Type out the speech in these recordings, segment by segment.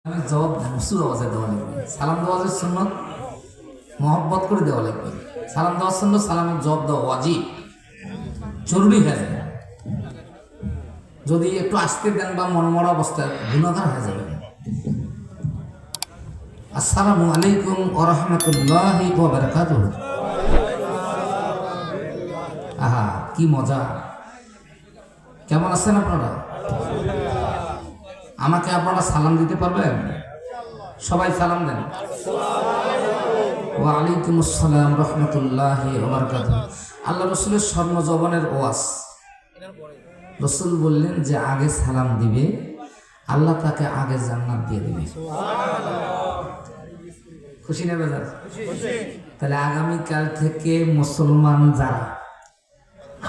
আমি জবাব উঁচু আওয়াজে দেওয়া লাগবে। সালাম দেওয়াজের সুন্নত মহব্বত করে দেওয়া লাগবে। সালাম দেওয়ার সুন্নত, সালামের জবাব দেওয়া ওয়াজিব, জরুরি হয়ে যাবে। যদি একটু আসতে দেন বা মনমরা অবস্থায় গুনাহগার হয়ে যাবে। আসসালামু আলাইকুম ওয়া রাহমাতুল্লাহি ওয়া বারাকাতুহু। আহা কি মজা! কেমন আছেন আপনারা? আমাকে আপনারা সালাম দিতে পারবেন? সবাই সালাম দেন। ওয়া আলাইকুম আসসালাম রাহমাতুল্লাহি ওয়া বারাকাতুহু। আল্লাহ রাসূলের স্বর্ণ জবানের ওয়াজ। রাসূল বললেন যে আগে সালাম দিবে, আল্লাহ তাকে আগে জান্নাত দিয়ে দিবে। খুশি না বেজার? তাহলে আগামীকাল থেকে মুসলমান যারা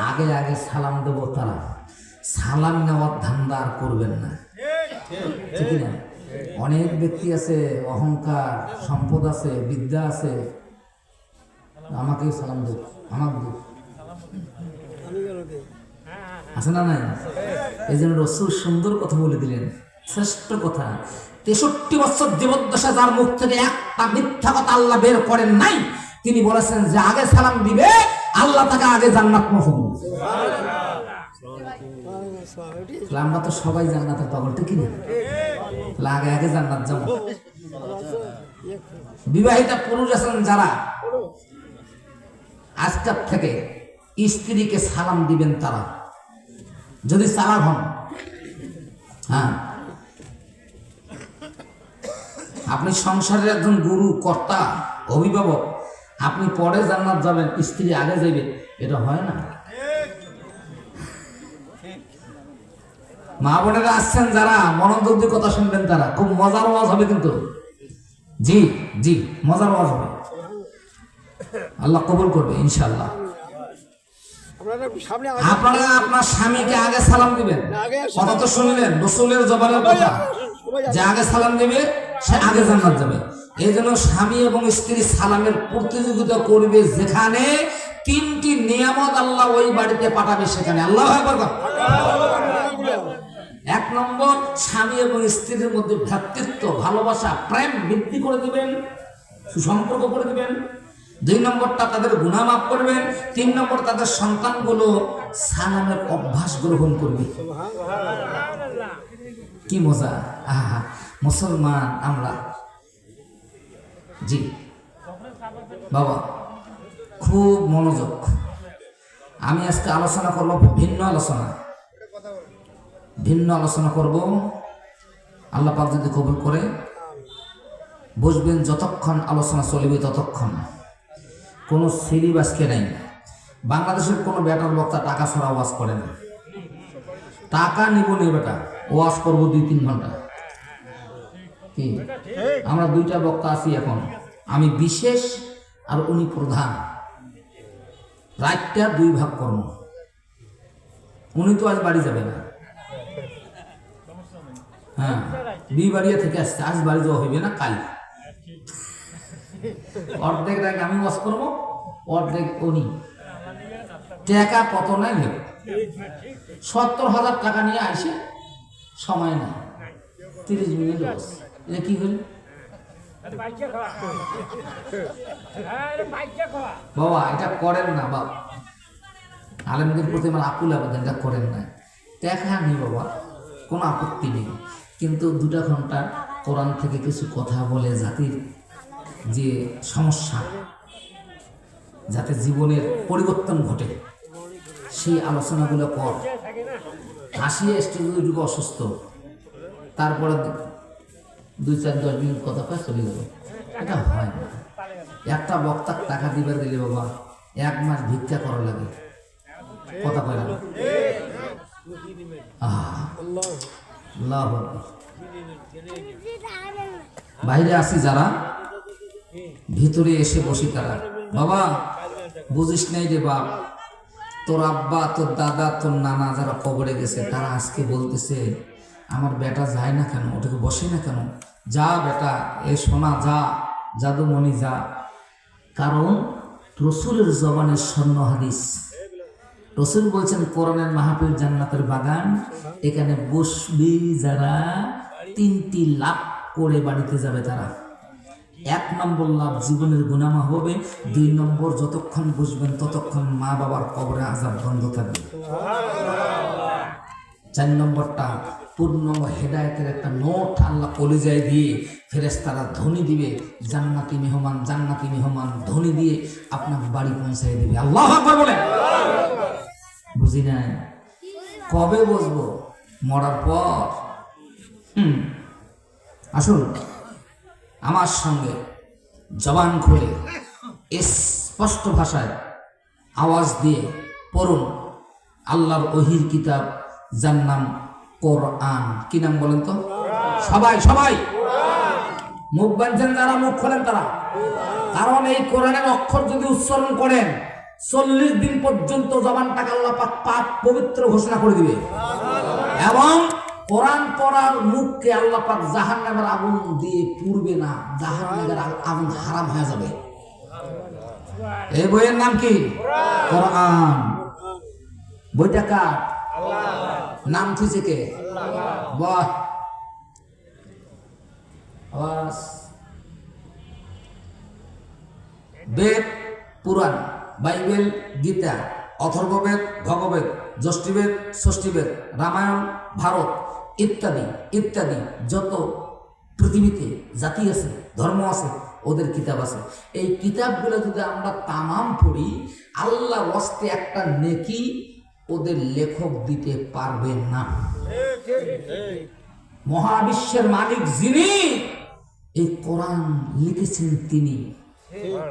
আগে আগে সালাম দেব, তারা সালাম নেওয়ার ধান্দা আর করবেন না, ঠিক না? অনেক ব্যক্তি আছে, অহংকার, সম্পদ আছে, বিদ্যা আছে, আমাকেই সালাম দেব, আমাকে দেব, আছে না নাই? এই জন্য রাসূল সুন্দর কথা বলে দিলেন, শ্রেষ্ঠ কথা। 63 বছর জীবদ্দশা যার মুখ থেকে একটা মিথ্যা কথা আল্লাহ বের করেন নাই, তিনি বলেছেন যে আগে সালাম দিবে, আল্লাহ তাকে আগে জান্নাত পৌঁছে দিবে। আমরা তো সবাই জান্নাতের পাগল, ঠিক না? আগে আগে জান্নাত যাব। বিবাহিতা পুরুষ আছেন যারা, আজকের থেকে স্ত্রীকে সালাম দিবেন তারা, যদি চালাক হন। হ্যাঁ, আপনি সংসারের একজন গুরু, কর্তা, অভিভাবক, আপনি পরে জান্নাত যাবেন, স্ত্রী আগে যাবে, এটা হয় না। মা বোনেরা আসছেন যারা, মনোযোগ দিয়ে কথা শুনবেন, তারা খুব মজার ওয়াজ হবে কিন্তু। জি জি, মজার ওয়াজ হবে, আল্লাহ কবুল করবে ইনশাআল্লাহ। আপনারা আপনার স্বামীকে আগে সালাম দিবেন, কথা তো শুনলেন রাসূলের জবানের কথা, যে আগে সালাম দিবে সে আগে জান্নাত যাবে। এই জন্য স্বামী এবং স্ত্রী সালামের প্রতিযোগিতা করবে, যেখানে 3টি নিয়ামত আল্লাহ ওই বাড়িতে পাঠাবে, সেখানে আল্লাহু আকবার। 1 নম্বর, স্বামী এবং স্ত্রীর মধ্যে ভ্রাতৃত্ব, ভালোবাসা, প্রেম বৃদ্ধি করে দিবেন, সুসম্পর্ক করে দিবেন। 2 নম্বরটা তাদের গুনাহ মাফ করবেন। 3 নম্বর, তাদের সন্তানগুলো সালামের অভ্যাস গ্রহণ করবে। কি মজা! আহা, মুসলমান আমরা। জি বাবা, খুব মনোযোগ। আমি আজকে আলোচনা করব, ভিন্ন আলোচনা করব। আল্লাহ পাক যদি কবুল করে, বসবেন যতক্ষণ আলোচনা চলবে ততক্ষণ। কোনো সিলেবাসকে নাই। বাংলাদেশের কোনো বেটার বক্তা টাকা ছাড়া ওয়াজ করে না। টাকা নিব নি বেটা, ওয়াজ করবো 2-3 ঘন্টা। কি আমরা 2টা বক্তা আছি এখন, আমি বিশেষ আর উনি প্রধান। রাতটা 2 ভাগ করব। উনি তো আজ বাড়ি যাবে না, হ্যাঁ, বিবাড়িয়া থেকে আসছে, আজ বাড়ি যাওয়া হইবে না, কাল। অর্ধেক রাত আমি ওয়াজ করবো, অর্ধেক উনি। টাকা কত নাই নেব, 70,000 টাকা নিয়ে আসে, সময় নাই, 30 মিনিট ওয়াজ। এটা কি হল বাবা? এটা করেন না বাবা, আলেমদের প্রতি আমার আকুল আবেদন, এটা করেন না। টাকা নেই বাবা, কোনো আপত্তি নেই, কিন্তু 2টা ঘন্টা কোরআন থেকে কিছু কথা বলে জাতির যে সমস্যা, যাতে জীবনের পরিবর্তন ঘটে, সেই আলোচনাগুলো কর। হাসিয়ে স্টেজে অসুস্থ, তারপরে 2-4-10 মিনিট কথা পায় চলে যাবে, এটা হয় না। একটা বক্তার টাকা দিবার দিলে বাবা 1 মাস ভিক্ষা করা লাগে, কথা কয় না। বাইরে আসি যারা, ভিতরে এসে বসি তারা। বাবা বুঝিস নাই রে বাপ, তোর আব্বা, তোর দাদা, তোর নানা যারা কবরে গেছে, তারা আজকে বলতেছে আমার বেটা যায় না কেন, ওটাকে বসে না কেন? যা বেটা, এ সোনা যা, জাদুমণি যা। কারণ রাসূলের জবানের স্বর্ণ হাদিস। রাসূল বলছেন কোরআনের মাহফিল জান্নাতের বাগান, এখানে বসবি যারা 3টি লাভ করে বাড়িতে যাবে তারা। 1 নম্বর লাভ, জীবনের গুনাহ মাফ হবে। 2 নম্বর, যতক্ষণ বসবেন ততক্ষণ মা বাবার কবরে আযাব বন্ধ থাকবে। 4 নম্বরটা, পূর্ণ হেদায়েতের একটা নোট আল্লাহ কলিজায় দিয়ে ফেরেশতারা ধ্বনি দিবে, জান্নাতি মেহমান, জান্নাতি মেহমান ধ্বনি দিয়ে আপনার বাড়ি পৌঁছায় দিবে। আল্লাহু আকবার বলেন। বুঝি নাই কবে বসবো? মরার পর। আসুন আমার সঙ্গে জবান খুলে স্পষ্ট ভাষায় আওয়াজ দিয়ে পড়ুন আল্লাহর ওহীর কিতাব, যার নাম কোরআন। কি নাম বলেন তো? সবাই সবাই মুখ বাঁধছেন যারা, মুখ খোলেন তারা। কারণ এই কোরআনের অক্ষর যদি উচ্চারণ করেন 40 দিন পর্যন্ত জবানটাকে আল্লাহ পাক পবিত্র ঘোষণা করে দিবে। এবং কোরআন পড়ার মুখকে আল্লাহ পাক জাহান্নামের আগুন দিয়ে পুড়বে না, জাহান্নামের আগুন হারাম হয়ে যাবে। এই বইয়ের নাম কি? কোরআন। বইটা কার? নাম থুইছে কে? বাহ, আওয়াজ। বেদ, পুরাণ, বাইবেল, গীতা, অথর্ববেদ, ভগবেদ, যষ্টিবেদ, ষষ্ঠীবেদ, রামায়ণ, ভারত ইত্যাদি ইত্যাদি যত পৃথিবীতে জাতি আছে, ধর্ম আছে, ওদের কিতাব আছে। এই কিতাবগুলো যদি আমরা তামাম পড়ি, আল্লাহ ওয়াস্তে একটা নেকি ওদের লেখক দিতে পারবেন না। মহাবিশ্বের মালিক যিনি, এই কোরআন লিখেছেন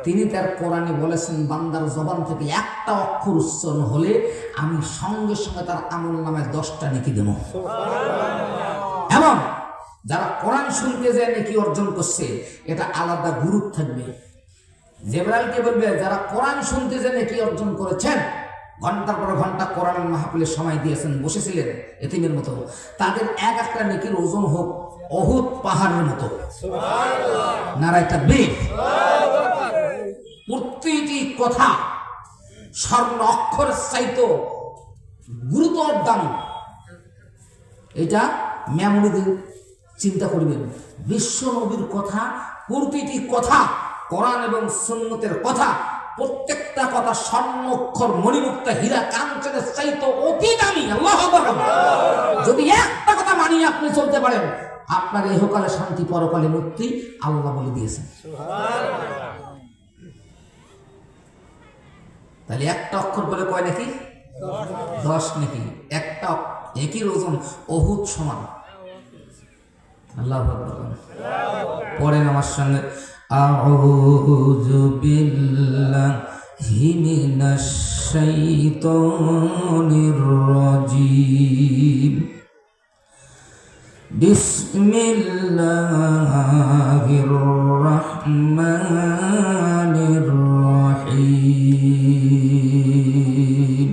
তিনি তার কোরআনে বলেছেন, বান্দার জবান থেকে একটা অক্ষর উচ্চারণ হলে আমি সঙ্গে সঙ্গে তার আমল নামায় 10টা নেকি দেব। এবং যারা কোরআন শুনতে যায় নেকি অর্জন করছে, এটা আলাদা গ্রুপ থাকবে। জিবরাইলকে বলবে, যারা কোরআন শুনতে যায় নেকি অর্জন করেছেন, ঘন্টার পর ঘন্টা কোরআনের মাহফিলে সময় দিয়েছেন, বসেছিলেন এতিমের মতো, তাদের এক একটা নেকির ওজন হোক উহুদ পাহাড়ের মতো। নারায়ে তাকবীর। প্রতিটি কথা স্বর্ণ অক্ষরের চাইতে গুরুতর দামি। এটা মেমোরি চিন্তা করবেন। বিশ্ব নবীর কথা, প্রতিটি কথা কোরআন এবং সুন্নতের কথা, প্রত্যেকটা কথা স্বর্ণ অক্ষর, মণিমুক্তা, হীরা, কাঞ্চনের চাইতে অতি দামি। আল্লাহু আকবার। যদি একটা কথা মানিয়ে আপনি চলতে পারেন, আপনার ইহকালে শান্তি, পরকালে মুক্তি আল্লাহ বলে দিয়েছেন। তাহলে একটা অক্ষর বলে কয় নাকি? 10 নাকি। একটা একই ওজন উহুদ সমান। আল্লাহু আকবার। পড়েন আমার সঙ্গে, আউযু বিল্লাহি মিনাশ শাইতানির রাজীম। বিসমিল্লাহির রাহমানির রাহিম।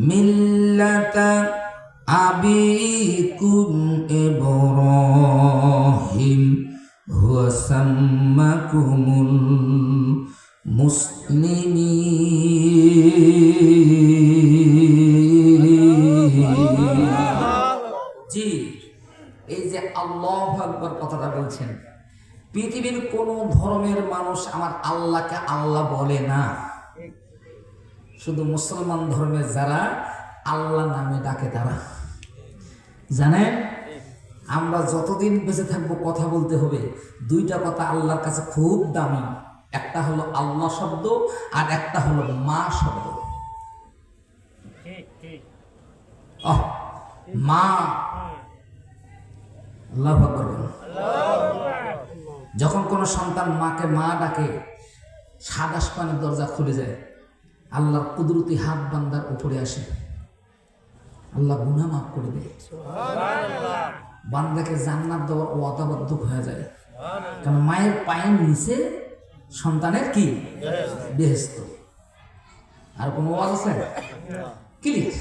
মিল্লাতা আবিকুম ইব্রাহিম হুয়া সাম্মাকুমুল মুসলিমিন। জি, এই যে আল্লাহু আকবার কথাটা বলছেন, পৃথিবীর কোন ধর্মের মানুষ আমার আল্লাহকে আল্লাহ বলে না। শুধু মুসলমান ধর্মের যারা আল্লাহ নামে ডাকে তারা। জানেন, আমরা যতদিন বেঁচে থাকবো কথা বলতে হবে 2টা কথা আল্লাহর কাছে খুব দামি। একটা হলো আল্লাহ শব্দ, আর একটা হলো মা শব্দ। মা, আল্লাহু আকবার। যখন কোন সন্তান মাকে মা ডাকে, 7 আসমানের দরজা খুলে যায়, আল্লাহর কুদরতি হাত বান্দার উপরে আসে, আল্লাহ গুনাহ মাফ করে দেয়, বান্দাকে জান্নাত দেওয়ার ওয়াদাবদ্ধ হয়ে যায়। কারণ মায়ের পায়ের নিচে সন্তানের কি? বেহেশত। আর কোনো ওয়াজ আছে? ক্লিয়ার।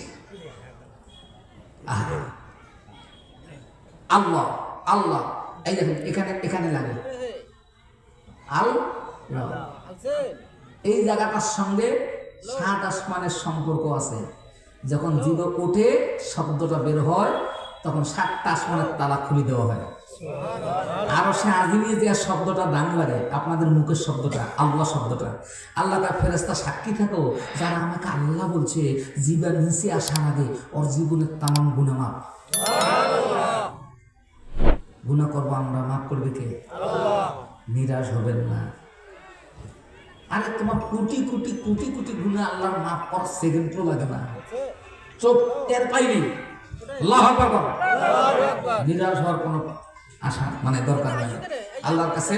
আল্লাহ আল্লাহ, এই দেখুন এখানে লাগে এই জায়গাটার সঙ্গে 7 আসমানের সম্পর্ক আছে। যখন জিভ ওঠে, শব্দটা বের হয়, তখন 7টা আসমানের তালা খুলে দেওয়া হয়। আরো সে আজিমে যে শব্দটা দাম লাগে আপনাদের মুখের শব্দটা আল্লাহ শব্দটা, আল্লাহ তার ফেরেশতা সাক্ষী থাকো যারা আমাকে আল্লাহ বলছে জীবন নিচে আসার আগে ওর জীবনের তামাম গুনাহ মাপ। গুনাহ করবো আমরা, মাফ করবে কে? নিরাশ হবেন না। আরে তোমার কোটি কোটি কোটি কোটি গুনাহ আল্লাহর মাফ করার সেকেন্ডও লাগে না, চোখ টের পাইনি। আল্লাহু আকবার। নিরাশ হওয়ার কোনো আশা মানে দরকার নাই, আল্লাহর কাছে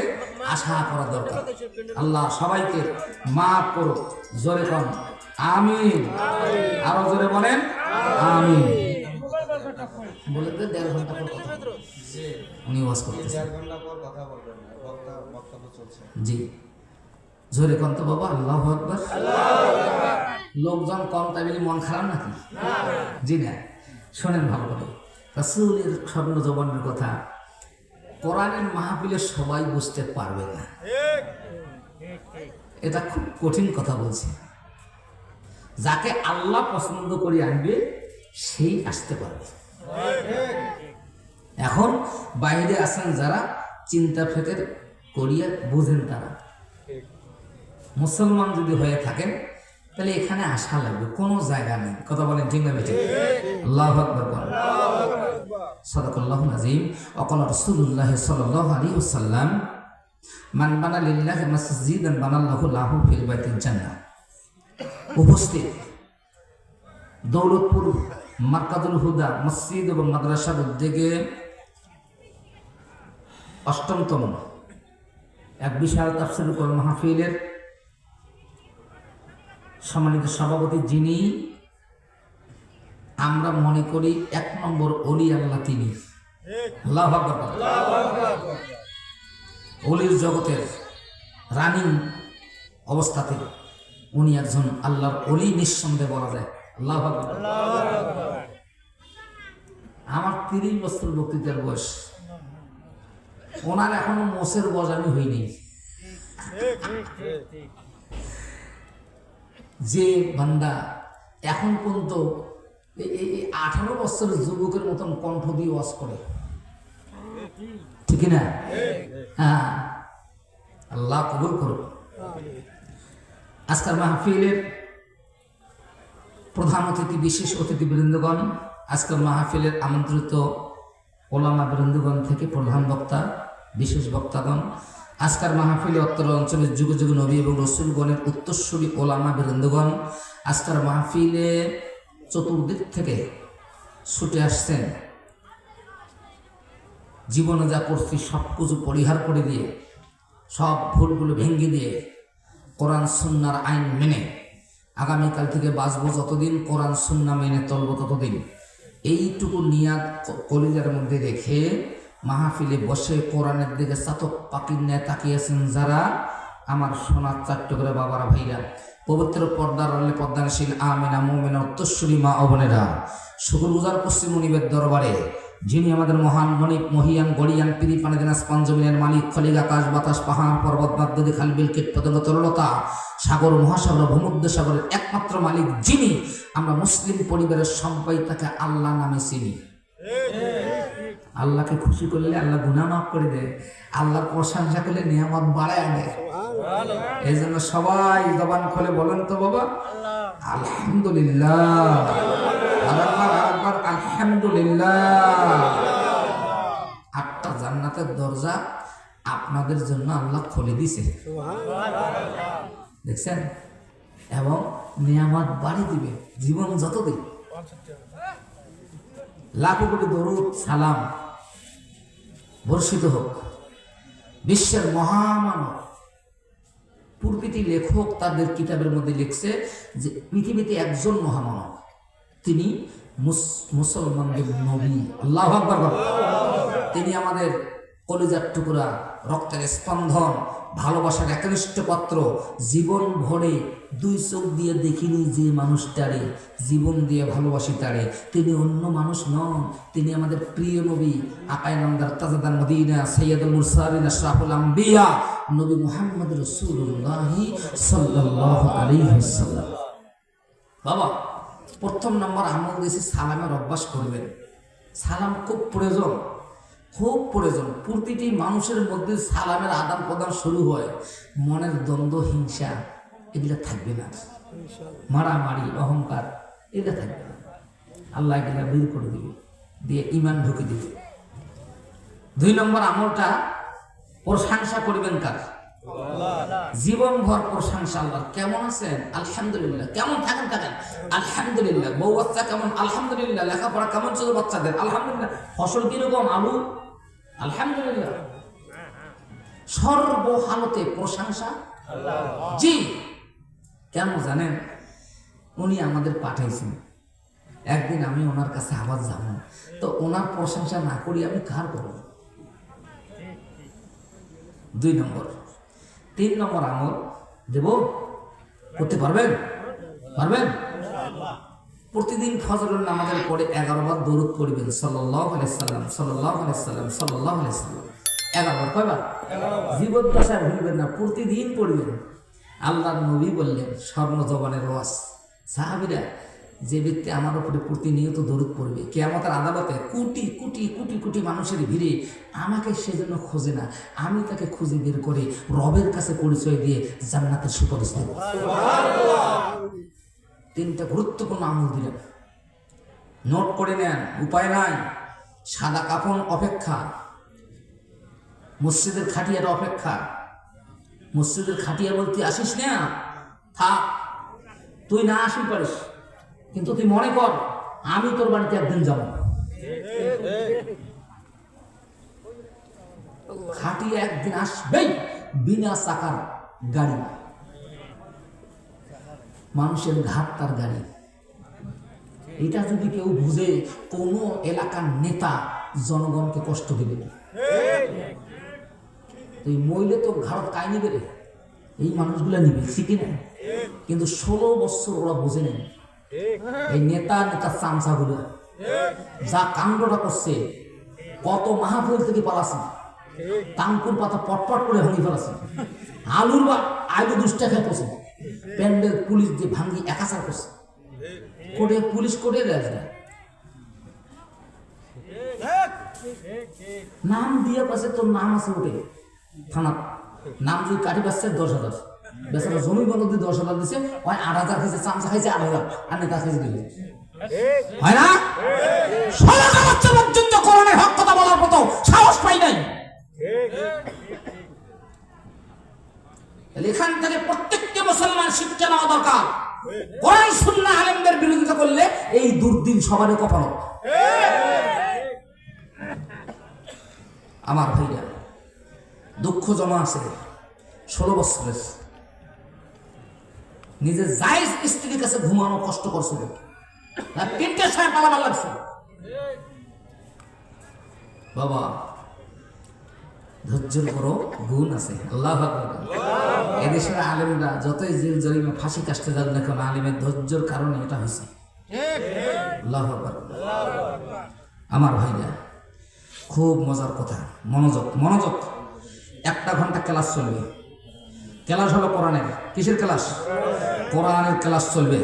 আশা করা দরকার। আল্লাহ সবাইকে মাফ করো। জোরে কন আমিন, আরো জোরে বলেন আমিন। বলে তো 1.5 ঘন্টা পর কথা উনি ওয়াজ করতেছেন। 1.5 ঘন্টা পর কথা বলবেন, বক্তব্য চলছে। জি জোরে কন তো বাবা আল্লাহু আকবার। লোকজন কম তাই বলে মন খারাপ নাকি? জি না, শোনেন ভালো করে। রাসূলের স্বর্ণ জবানের কথা কোরআনের মাহফিলে সবাই বুঝতে পারবে না, এটা খুব কঠিন কথা বলছে। যাকে আল্লাহ পছন্দ করে আনবে সেই আসতে পারবে। এখন বাইরে আছেন যারা চিন্তা ফেকের করিয়া বুঝেন, তারা মুসলমান যদি হয়ে থাকেন তাহলে এখানে আসা লাগবে, কোনো জায়গা নেই। কথা বলেন ঠিক না বেঠিক? আল্লাহু আকবার বলেন। সাদাকাল্লাহুল আযীম। ওয়াকালা রাসূলুল্লাহ সাল্লাল্লাহু আলাইহি ওয়াসাল্লাম মান বানা লিল্লাহি মাসজিদান বানাল্লাহু লাহু ফিল বাইতিল জান্নাহ। উপস্থিত দৌলতপুর মারকাজুল হুদা মসজিদ এবং মাদ্রাসার উদ্যোগে ৮ম এক বিশাল তাফসীরুল কোরআন মাহফিলের সম্মানিত সভাপতি, যিনি আমরা মনে করি 1 নম্বর ওলি আল্লাহ, তিনি আল্লাহু আকবার। ওলির জগতের রানিং অবস্থাতে উনি একজন আল্লাহর ওলি নিঃসন্দেহে বলা যায়। আল্লাহু আকবার। আমার 30 বছর বক্তৃতার বয়স, ওনার এখনো মোষের বজানি হয়নি। যে বান্দা এখন পর্যন্ত এই 18 বছরের যুবকের মতন কণ্ঠ দিয়ে ওয়াজ করে, ঠিক না? হ্যাঁ, আল্লাহ কবুল করুন। আজকের মাহফিলের প্রধান অতিথি, বিশেষ অতিথি বৃন্দগণ, আজকের মাহফিলের আমন্ত্রিত ওলামা বৃন্দগণ থেকে প্রধান বক্তা, বিশেষ বক্তাগণ, আজকের মাহফিলে উত্তর অঞ্চলের যুগ যুগ নবী এবং রসুলগণের উত্তরসূরি ওলামা বৃন্দগণ, আজকের মাহফিলে চতুর্দিক থেকে ছুটে আসছেন। জীবনে যা করছি সব কিছু পরিহার করে দিয়ে, সব ভুলগুলো ভেঙে দিয়ে কোরআন সুন্নাহর আইন মেনে আগামীকাল থেকে বাঁচবো যতদিন, কোরআন সুন্নাহ মেনে চলবো ততদিন, এইটুকু নিয়াত কলিজার মধ্যে রেখে মাহফিলে বসে কোরআনের দিকে চাতক পাখির ন্যায় তাকিয়েছেন যারা, আমার সোনার চারটে করে বাবারা, ভাইরা, পবিত্র পর্দার আড়ালে পর্দানশীল আমিনা মুমিনা উত্তরসূরি মা ও বোনেরা, শুকর গুজার পশ্চিম মুনিবের দরবারে যিনি আমাদের মহান মনিব মহিয়ান গড়িয়ান পিরি পানি দিনাস পাঞ্জমিনের মালিক, খলিক আকাশ বাতাস পাহাড় পর্বত বাদ্যদি খাল বিল কীট পতঙ্গ তরলতা সাগর মহাসাগর ভূমধ্য সাগরের একমাত্র মালিক, যিনি আমরা মুসলিম পরিবারের সবাই তাকে আল্লাহ নামে চিনি। আল্লাহকে খুশি করলে আল্লাহ গুনাহ মাফ করে দেয়, আল্লাহর প্রশংসা করলে নিয়ামত বাড়ায় দেয়। এই জন্য সবাই জবান খুলে বলেন তো বাবা আলহামদুলিল্লাহ, আরেকবার আলহামদুলিল্লাহ। 8টা জান্নাতের দরজা আপনাদের জন্য আল্লাহ খুলে দিয়েছে, দেখছেন? এবং নিয়ামত বাড়ি দিবে জীবন যতদিন। লাখো কোটি দরুদ সালাম বর্ষিত হোক বিশ্বের মহামানব। প্রতিটি লেখক তাদের কিতাবের মধ্যে লিখছে যে পৃথিবীতে একজন মহামানব, তিনি মুসলমানদের নবী। আল্লাহু আকবার। তিনি আমাদের কলিজার টুকরা, রক্তের স্পন্দন, ভালোবাসার একনিষ্ঠ পাত্র। জীবন ভরে 2 চোখ দিয়ে দেখিনি যে মানুষটারে, জীবন দিয়ে ভালোবাসি তারে। তিনি অন্য মানুষ নন, তিনি আমাদের প্রিয় নবী, আকায়ে নামদার তাজদার মদিনা সৈয়দুল মুরসালিন আশরাফুল আম্বিয়া নবী মুহাম্মদ রাসূলুল্লাহ সাল্লাল্লাহু আলাইহি ওয়াসাল্লাম। বাবা, প্রথম নম্বর আমল দিয়েছি সালামের অভ্যাস করবেন। সালাম খুব প্রয়োজন। খুব প্রয়োজন। প্রতিটি মানুষের মধ্যে সালামের আদান প্রদান শুরু হয়, মনের দ্বন্দ্ব, হিংসা এগুলো থাকবে না, মারামারি, অহংকার এগুলো থাকবে না। আল্লাহ এগুলো বের করে দিবে, দিয়ে ইমান ঢুকে দিবে। 2 নম্বর আমলটা, প্রশংসা করবেন কার? জীবন ভর প্রশংসা আল্লাহ। কেমন আছেন? আলহামদুলিল্লাহ। কেমন থাকেন? আলহামদুলিল্লাহ। বউ বাচ্চা কেমন? আলহামদুলিল্লাহ। লেখাপড়া কেমন চলে বাচ্চাদের? আলহামদুলিল্লাহ। ফসল কিরকম? আলু? আলহামদুলিল্লাহ। সর্বহালতে প্রশংসা। জি, কেন জানেন? উনি আমাদের পাঠাইছেন। একদিন আমি ওনার কাছে আবার যাব, তো ওনার প্রশংসা না করি আমি কার করব? 2 নম্বর। 3 নম্বর আমল দেব, করতে পারবেন? প্রতিদিন ফজরের নামাজের পরে 11 বার দরুদ পড়বেন, সাল্লাল্লাহু আলাইহি সাল্লাম, সাল্লাল্লাহু আলাইহি সাল্লাম, সাল্লাল্লাহু আলাইহি সাল্লাম। 11 বার। কয়বার? জীবদ্দশায় ভুলবেন না, প্রতিদিন পড়বেন। আল্লাহর নবী বললেন, স্বর্ণ জবানের ওয়াজ, সাহাবীরা, যে ব্যক্তি আমার উপরে প্রতিনিয়ত দরুদ পড়বে, কিয়ামতের আদালতে কোটি কোটি কোটি কোটি মানুষের ভিড়ে আমাকে সেজন্য খোঁজে না, আমি তাকে খুঁজে বের করে রবের কাছে পরিচয় দিয়ে জান্নাতের সুপারিশ দেব। 3টা গুরুত্বপূর্ণ আমল দিলেন, নোট করে নেন, উপায় নাই। সাদা কাফন অপেক্ষা, মসজিদের খাটিয়াটা অপেক্ষা। মসজিদের খাটিয়া বলতে আসিস না, থাক, তুই না আসি পারিস, কিন্তু তুই মনে কর আমি তোর বাড়িতে একদিন যাব। খাটিয়া একদিন আসবেই, বিনা চাকার গাড়ি, মানুষের ঘাট তার গাড়ি। এটা যদি কেউ বুঝে, কোন এলাকার নেতা জনগণকে কষ্ট দেবে না। এই মহিলা তো ঘাড়ত কাই নিবে রে, এই মানুষগুলা নিবে, শিখে নেয়। কিন্তু 16 বছর ওরা বোঝে নেয়। এই নেতা চামচাগুলো যা কাণ্ডটা করছে, কত মাহফিল থেকে পালাছে, তাঙ্কুর পাতা পটপট করে ভাঙি ফেলাছে, আলুর বা আলু 2 টাকা পড়ছে, প্যান্ডেল পুলিশ দিয়ে ভাঙি একাচার করছে, কোর্টে পুলিশ কোর্টে রাজনা নাম দিয়ে পাশে তোর নাম আছে, ওঠে থানা নাম যদি কাটি পাচ্ছে 10,000, বেচারা জমি বন্ধ দিয়ে 10,000 দিচ্ছে, ওই 8,000 খাইছে, চামচা খাইছে 8,000, আর নেতা খাইছে 2,000। হয় না? পর্যন্ত কোরআনের হক কথা বলার মতো সাহস পাই নাই। এখান থেকে প্রত্যেকটি মুসলমান শিক্ষা নেওয়া দরকার। কোরআন সুন্নাহ আলেমদের বিরোধিতা করলে এই দুর্দিন সবারই কপাল। আমার ভাইরা, দুঃখ জমা আছে 16 বছরের, নিজের জায়েজ স্ত্রীর কাছে ঘুমানো কষ্ট করছিল, 3টের সময় পালাবার লাগছে। বাবা, ধৈর্যের বড় গুণ আছে। আল্লাহু আকবার। এদেশের আলেমরা যতই জেল জরিমে ফাঁসি কাটতে যান না কেন, আলেমের ধৈর্যের কারণে এটা হয়েছে। আল্লাহু আকবার। আমার ভাইরা, খুব মজার কথা, মনোযোগ। 1 ঘন্টা ক্লাস চলবে। ক্লাস হলো কোরআনের। কিসের ক্লাস? কোরআনের ক্লাস চলবে।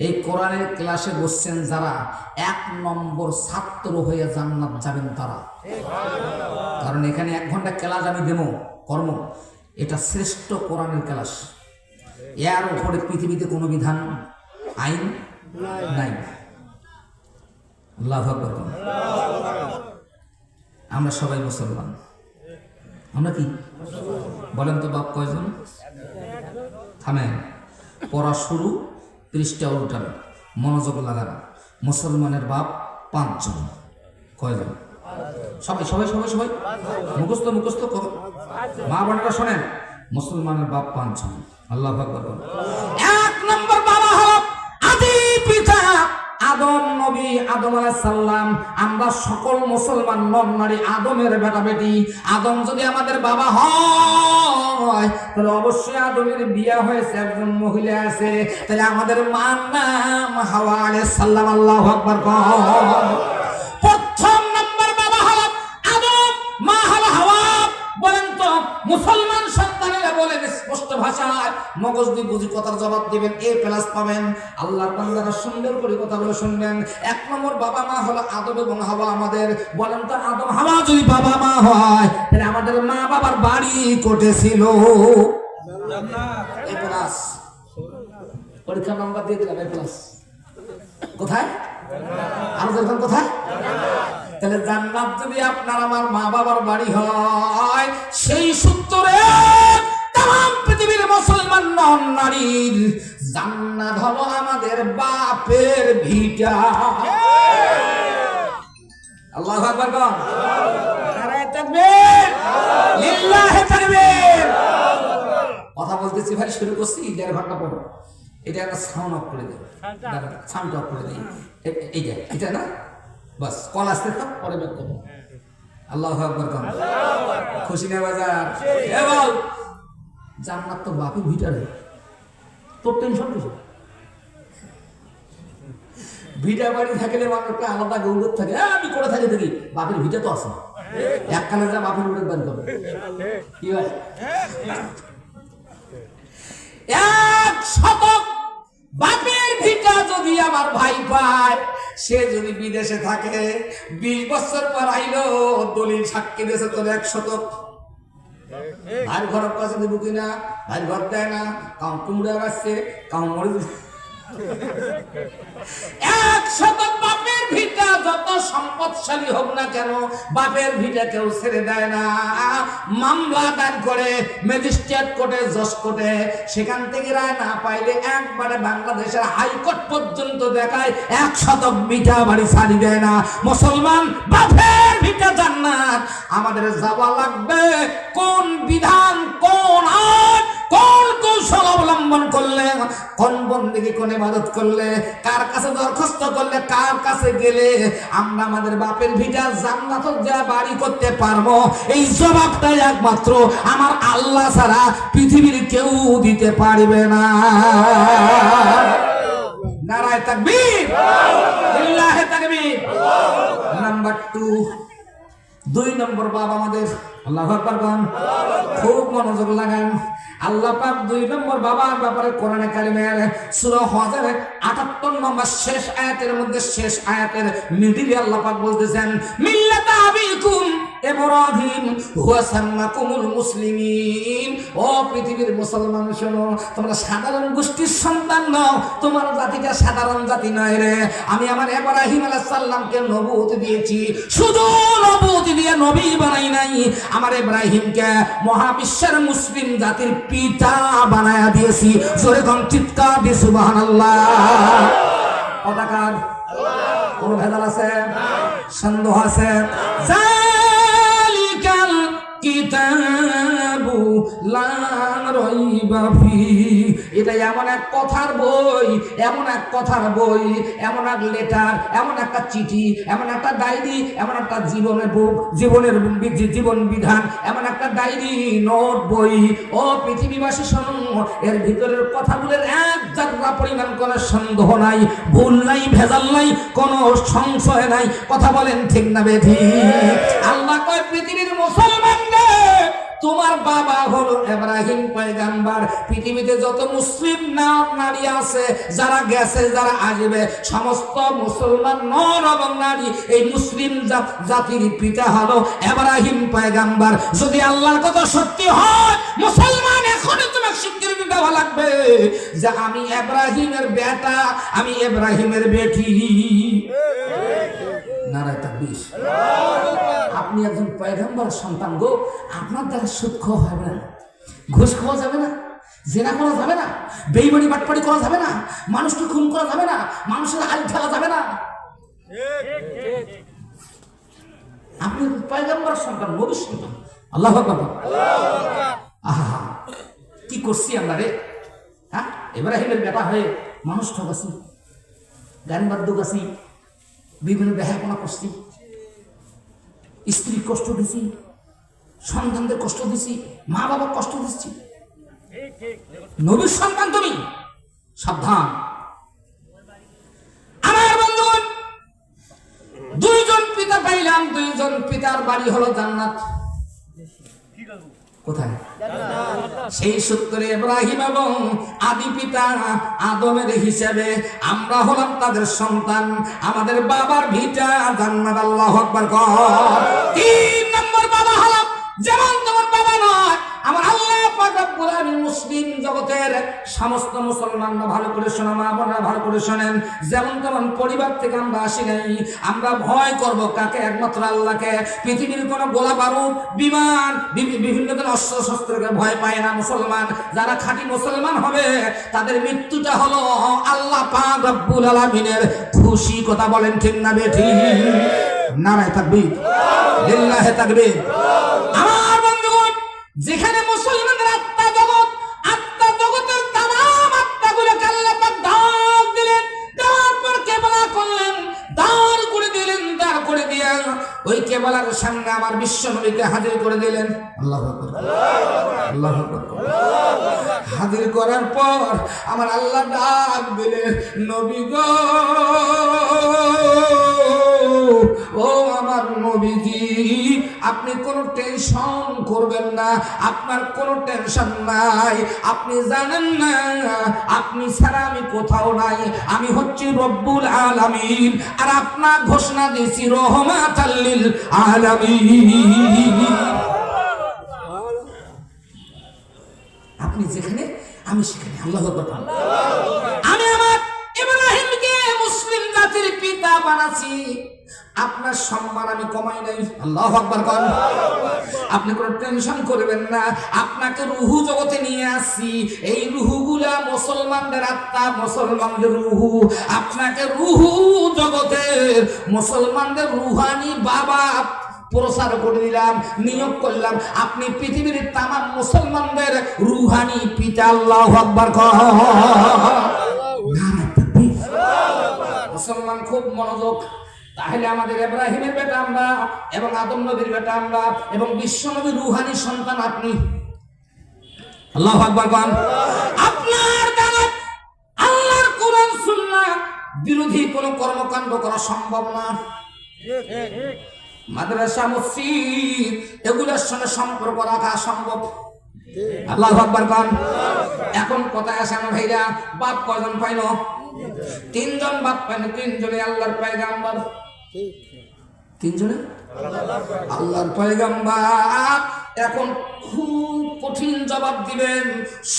এই কোরআনের ক্লাসে বসছেন যারা 1 নম্বর ছাত্র হয়ে জান্নাত যাবেন তারা। কারণ এখানে 1 ঘন্টা ক্লাস আমি দেবো, কর্ম, এটা শ্রেষ্ঠ কোরআনের ক্লাস। এর উপরে পৃথিবীতে কোনো বিধান, আইন নাই। আল্লাহু আকবার। আমরা সবাই মুসলমান। আমরা কি বলেন তো? বাপ কয়জন? থামেন, পড়া শুরু, পৃষ্ঠা উল্টান, মনোযোগ লাগান। মুসলমানের বাপ 5 জন। কয়জন? সবাই সবাই সবাই সবাই মুখস্থ মুখস্থ। মা বোনেরা শোনেন, মুসলমানের বাপ 5 জন। আল্লাহু আকবার। 1 নম্বর বাবা হলো আদি পিতা আদম, নবী আদম আলাইহিস সালাম। আমরা সকল মুসলমান নর নারী আদমের বেটা বেটি। আদম যদি আমাদের বাবা হয়, তাহলে অবশ্যই আদমের বিয়ে হয়েছে, একজন মহিলা আছে, তাহলে আমাদের মার নাম হাওয়া আলাইহিস সালাম। আল্লাহু আকবার। প্রথম নম্বর বাবা হলো আদম, মা হলো হাওয়া। বলেন তো মুসলমান সন্তানেরা বলেন স্পষ্ট ভাষায়, মগজ দিয়ে বুঝি কথার জবাব দিবেন, A+ পাবেন। আল্লাহর বান্দারা সুন্দর করে কথাগুলো শুনবেন। 1 নম্বর বাবা মা হলো আদম এবং হাওয়া আমাদের। বলেন তো আদম হাওয়া যদি বাবা মা হয় তাহলে আমাদের মা বাবার বাড়ি কোটে ছিল? A+। পরীক্ষা নাম্বার দিয়ে দিলাম A+। কোথায়? আর যখন কোথায়? তাহলে জান্নাত যদি আপনার আমার মা বাবার বাড়ি হয়, সেই সূত্রে তাম পৃথিবীর মুসলমান নন নারীর জান্নাত হলো আমাদের বাপের ভিটা। আল্লাহু আকবার বল। নারায়ে তাকবীর, লিল্লাহি তাকবীর। কথা বলতেছি ভাই, শুরু করছি 1.5 ঘন্টা পর। এটা একটা সাউন্ড অফ করে দিই, সাউন্ড অফ করে দিই। এই যে এটা না, বাস কল আসতে থাক, পরে ব্যাক করবো। আল্লাহু আকবার বল। খুশি না বাজার? এ বল, জান্নাত তো বাপের ভিটারে, তোর টেনশন কিছু? ভিটা বাড়ি থাকলে মানুষটা আলাদা গৌরব থাকে। আমি করে থাকি দেখি, বাপের ভিটা তো আছে। এক কানে যা বাপের উঠে বান করবে, কি হয়? 1 শতক বাপের ভিটা যদি আমার ভাই পায়, সে যদি বিদেশে থাকে, 20 বছর পর আইলো, দলিল সাক্ষী দিয়েছে তোর 1 শতক। ভাইয়ের ঘরের কাছে দিব কিনা? ভাইয়ের ঘর দেয় না, কাউ কুমড়া আসছে, কাউ মরে। 1 শতক বাপের ভিটা যত সম্পদশালী হোক না কেন, বাপের ভিটা কেউ ছেড়ে দেয় না। মামলা দায়ের করে ম্যাজিস্ট্রেট কোর্টে, জজ কোর্টে, সেখান থেকে রায় না পাইলে একবারে বাংলাদেশের হাইকোর্ট পর্যন্ত দেখায় 1 শতক ভিটা বাড়ি ছাড়ি দেয় না। মুসলমান বাপের ভিটা জান্নাত। আমাদের যাওয়া লাগবে কোন বিধান, কোন আইন, কোন কৌশল অবলম্বন করলে, কোন বন্দেগী, কোন ইবাদত করলে, কার কাছে দরখাস্ত করলে, কার কাছে গেলে আমরা আমাদের বাপের ভিটা জান্নাত যা বাড়ি করতে পারবো, এই জবাবটাই একমাত্র আমার আল্লাহ ছাড়া পৃথিবীর কেউ দিতে পারবে না। নারায়ে তাকবীর, লিল্লাহি তাকবীর। নাম্বার 2 নম্বর বাবা আমাদের। আল্লাহু আকবার বলেন, খুব মনোযোগ লাগান। আল্লাহ পাক 2 নম্বর বাবার ব্যাপারে কোরআনে কারিমের সূরা হজের 78 নম্বর শেষ আয়াতের মধ্যে, শেষ আয়াতের মিডিলে আল্লাহ পাক বলতেছেন, মিল্লাতা আবিকুম ইব্রাহিম হুয়া সাম্মাকুমুল মুসলিমিন। ও পৃথিবীর মুসলমান শোনো, তোমরা সাধারণ গোষ্ঠীর সন্তান নও, তোমার জাতিটা সাধারণ জাতি নয় রে। আমি আমার ইব্রাহিম আলাইহিস সালামকে নবুয়ত দিয়েছি, শুধু নবুয়ত দিয়ে নবী বানাই নাই, আমার ইব্রাহিমকে মহাবিশ্বের মুসলিম জাতির পিতা বানায়া দিয়েছি। জোরে কোন চিৎকার দিয়ে সুবহানাল্লাহ। কথাকার কোন ভেজাল আছে? সন্দেহ আছে? জালিকাল কিতাবু লা রাইবা ফিহি। এটা এমন এক কথার বই, এমন এক কথার বই, এমন এক লেটার, এমন একটা চিঠি, এমন একটা ডায়েরি, এমন একটা জীবনের বুক, জীবনের জীবন বিধান, এমন একটা ডায়েরি, নোট বই। ও পৃথিবীবাসী শোনো, এর ভিতরের কথাগুলোর 1 জাররা পরিমাণ কোনো সন্দেহ নাই, ভুল নাই, ভেজাল নাই, কোনো সংশয় নাই। কথা বলেন ঠিক না বেঠিক? আল্লাহ কয় পৃথিবীর মুসলমানদের, তোমার বাবা হলো ইব্রাহিম পয়গম্বর। পৃথিবীতে যত মুসলিম নারী আছে, যারা গেছে, যারা আসবে, সমস্ত মুসলমান নর এবং নারী এই মুসলিম জাতির পিতা হলো ইব্রাহিম পয়গম্বর। যদি আল্লাহর কথা সত্যি হয়, মুসলমান এখনই তোমাকে স্বীকৃতি দেওয়া লাগবে যে আমি ইব্রাহিমের বেটা, আমি ইব্রাহিমের বেটি। নারায়ে তাকবীর। আপনি একজন পয়গম্বর সন্তান গো, আপনার দ্বারা সুদ খাওয়া হবে না, ঘুষ খাওয়া যাবে না, জেনা করা যাবে না, বেঈমানি বাটপাড়ি করা যাবে না, মানুষকে খুন করা যাবে না, মানুষের আইল ঠেলা যাবে না। আপনি পয়গম্বর সন্তান, নবীর সন্তান। আল্লাহু আকবার। আহা, কি করছি আমরা রে? হ্যাঁ, ইব্রাহিমের বেটা হয়ে মানুষ ঠকাছি, গান বাদ্য গাছি, বিভিন্ন বেহাপনা করছি, স্ত্রী কষ্ট দিছি, সন্তানদের কষ্ট দিছি, মা বাবা কষ্ট দিচ্ছি। নবীর সন্তান তুমি, সাবধান। আমার বন্ধুগণ, 2 জন পিতা পাইলাম, 2 জন পিতার বাড়ি হলো জান্নাত। কোথায়? সেই সূত্রে ইব্রাহিম এবং আদি পিতা আদমের হিসেবে আমরা হলাম তাদের সন্তান। আমাদের বাবার ভিটা জান্নাত। আল্লাহু আকবার। 3 নম্বর বাবা হলাম যেমন তোমার বাবা নয়, আমার আল্লাহ পাক রব্বুল আলামিন। মুসলিম জগতের সমস্ত মুসলমানরা ভালো করে শোনা, মা বোনেরা ভালো করে শোনেন। যেমন তেমন পরিবার থেকে আমরা আসি নাই। আমরা ভয় করব কাকে? একমাত্র আল্লাহকে। পৃথিবীর কোন গোলা বারুদ, বিমান, বিভিন্ন ধরনের অস্ত্র শস্ত্রকে ভয় পায় না মুসলমান। যারা খাঁটি মুসলমান হবে তাদের মৃত্যুটা হলো আল্লাহ পাক রব্বুল আলামিনের খুশি। কথা বলেন ঠিক না বেঠিক? নারায়ে তাকবীর, লিল্লাহি তাকবীর। আমার বন্ধুগণ, যেখানে মুসলমানদের আত্মা জগতের তামাম আত্মাগুলোকে আল্লাহ পাক দাঁড় দিলেন, দেওয়ার পর কেবলা করলেন, দাঁড় করে দিলেন। দাঁড় করে দিয়ে ওই কেবলার সামনে আমার বিশ্ব নবীকে হাজির করে দিলেন। আল্লাহু আকবার, আল্লাহু আকবার। হাজির করার পর আমার আল্লাহ ডাক দিলেন, নবী গো, ও আমার নবীজি, আপনি কোনো টেনশন করবেন না, আপনার কোনো টেনশন নাই। আপনি জানেন না আপনি ছাড়া আমি কোথাও নাই। আমি হচ্ছি রব্বুল আলামিন, আর আপনার ঘোষণা দিয়েছি রহমাতাল লিল আলামিন। আপনি যেখানে আমি সেখানে। আল্লাহু আকবার। আমি আমার ইব্রাহিমকে মুসলিম জাতির পিতা বানাচ্ছি, আপনার সম্মান আমি কমাই নাই। আল্লাহু আকবার। আপনি কোনো টেনশন করবেন না, আপনাকে রুহু জগতে নিয়ে আসছি। এই রুহুগুলা মুসলমানদের আত্মা, মুসলমানদের রুহু। আপনাকে রুহু জগতের মুসলমানদের রুহানি বাবা প্রচার করে দিলাম, নিয়োগ করলাম। আপনি পৃথিবীর তামাম মুসলমানদের রুহানি পিতা। আল্লাহু আকবার। মুসলমান খুব মনোযোগ। তাহলে আমাদের ইব্রাহিমের বেটা আমরা, এবং আদম নবীর বেটা আমরা, এবং বিশ্ব নবীর রুহানি সন্তান আপনি। আল্লাহু আকবার। আপনার দ্বারা আল্লাহর কোরআন সুন্নাহ বিরোধী কোনো কর্মকাণ্ড করা সম্ভব না। মাদ্রাসা, মসজিদ এগুলোর সঙ্গে সম্পর্ক রাখা সম্ভব। আল্লাহু আকবার। এখন কথায় আসে আমার ভাইরা, বাপ কয়জন পাইল? 3 জন বাপ পাইল। 3 জনে আল্লাহর পয়গাম্বর। 3 জনে আল্লাহর পয়গাম্বর। এখন খুব কঠিন জবাব দিবেন,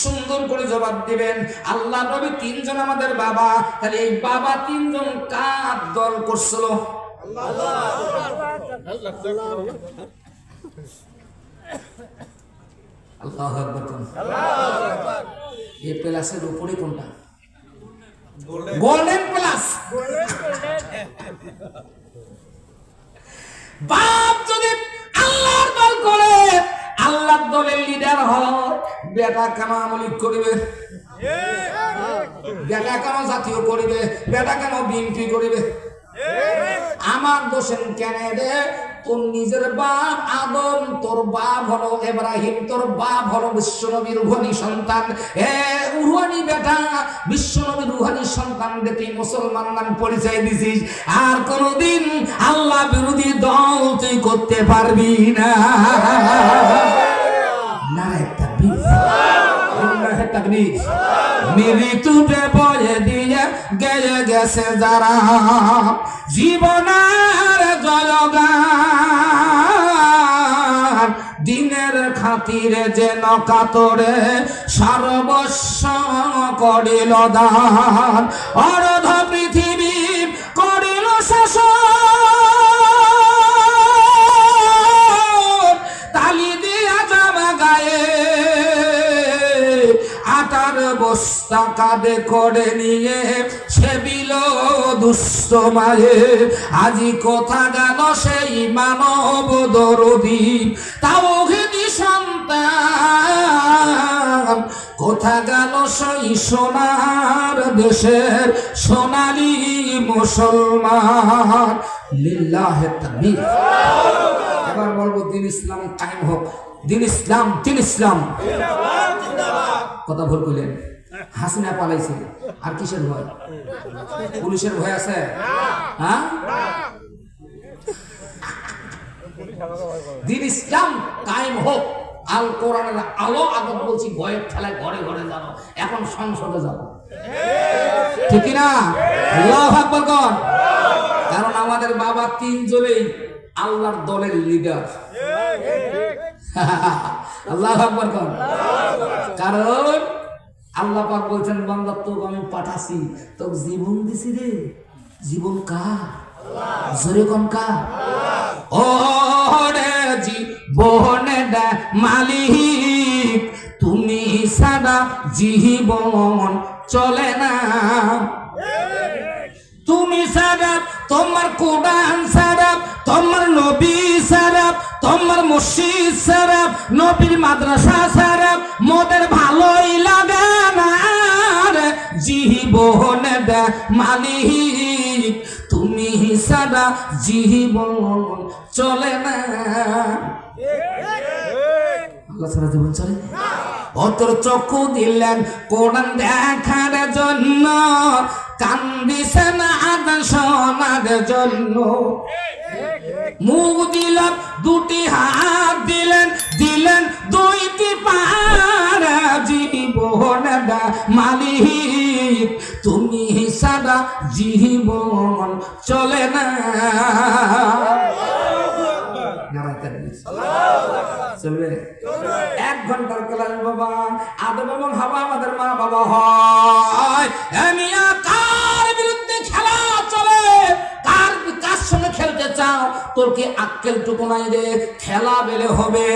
সুন্দর করে জবাব দিবেন। আল্লাহ নবী 3 জন আমাদের বাবা, তাহলে এই বাবা 3 জন কার দল করছিল? আল্লাহু আকবার। এই প্লাসের উপরে কোনটা? Golden plus. বাপ যদি আল্লাহর দল করে, আল্লাহর দলের লিডার হয়, বেটা কেন আমলিক করিবে? বেটা কেন জাতীয় করিবে? বেটা কেন বিএনপি করিবে? আমার দোষের কেন রে? তোর নিজের বাপ আদম, তোর বাপ হলো ইব্রাহিম, তোর বাপ হলো বিশ্বনবীর রুহানি সন্তান। রুহানি বেটা, বিশ্বনবীর রুহানি সন্তান তুই মুসলমান নাম পরিচয় দিছিস, আর কোনদিন আল্লাহ বিরোধী দল তুই করতে পারবি না। নারায়ে তাকবীর, নারায়ে তাকবীর। মৃত্যুতে বয়ে দিয়ে গেয়ে গেছে যারা, জীবনের জয়গান, দিনের খাতিরে যেন কাতরে সর্বস্ব করিল দান। অর্ধ পৃথিবী করিল শাসন, তালি দিয়া জামা গায়ে, আটার বস্তা কাঁধে করে নিয়ে সেবিল দুষ্ট মায়ে। আজি কোথা গেল সেই মানব দরদি তাওহীদি সন্তান? কোথা গেল সেই সোনার দেশের সোনালী মুসলমান? লিল্লাহি তাকবীর। এবার বলবো দিন ইসলাম কায়েম হোক। দিন ইসলাম, দিন ইসলাম। কথা ভুল কইলেন। হাসিনা পালাইছে, আর কিসের ভয়? পুলিশের ভয় আছে? হ্যাঁ, দিন ইসলাম কায়েম হোক। আল কোরআনের আলো আগত বলছি ভয়ের ঠেলায় ঘরে ঘরে যাবো, এখন সংসদে যাবো, ঠিক না? আল্লাহু আকবার কোন। কারণ আমাদের বাবা তিনজনেই আল্লাহর দলের লিডার। আল্লাহু আকবার কোন। কারণ আল্লাহ পাক বলছেন বান্দা তোকে আমি পাঠাছি, তোকে জীবন দিছি রে। জীবন কার? জোরে কোন কার? ও রে জীবন দে মালিক, তুমি সাদা জীবন চলে না। তুমি সারা, তোমার কোরআন সারা, তোমার নবী সারা, তোমার মসজিদ সারা, নবীর মাদ্রাসা সারা মোদের ভালোই লাগে না। জীবন দে মালিক, তুমি সারা জীবন চলে না। আল্লাহ সারা জীবন চলে। অতর চক্ষু দিলেন কোরআন দেখার জন্য, কান দিছেন আদান শোনার জন্য, মুখ দিলেন দুটি হাত দিলেন, দিলেন দুইটি পা। জীবন দা মালিক, তুমি সারা জীবন চলে না। চলবে 1 ঘন্টার ক্লাস বাবা। আদম এবং হাওয়া আমাদের মা বাবা হয়। কার বিরুদ্ধে খেলা চলে? কার সঙ্গে খেলতে চাও? তোর কি আক্কেল টুকু নাই রে? খেলা বেলে হবে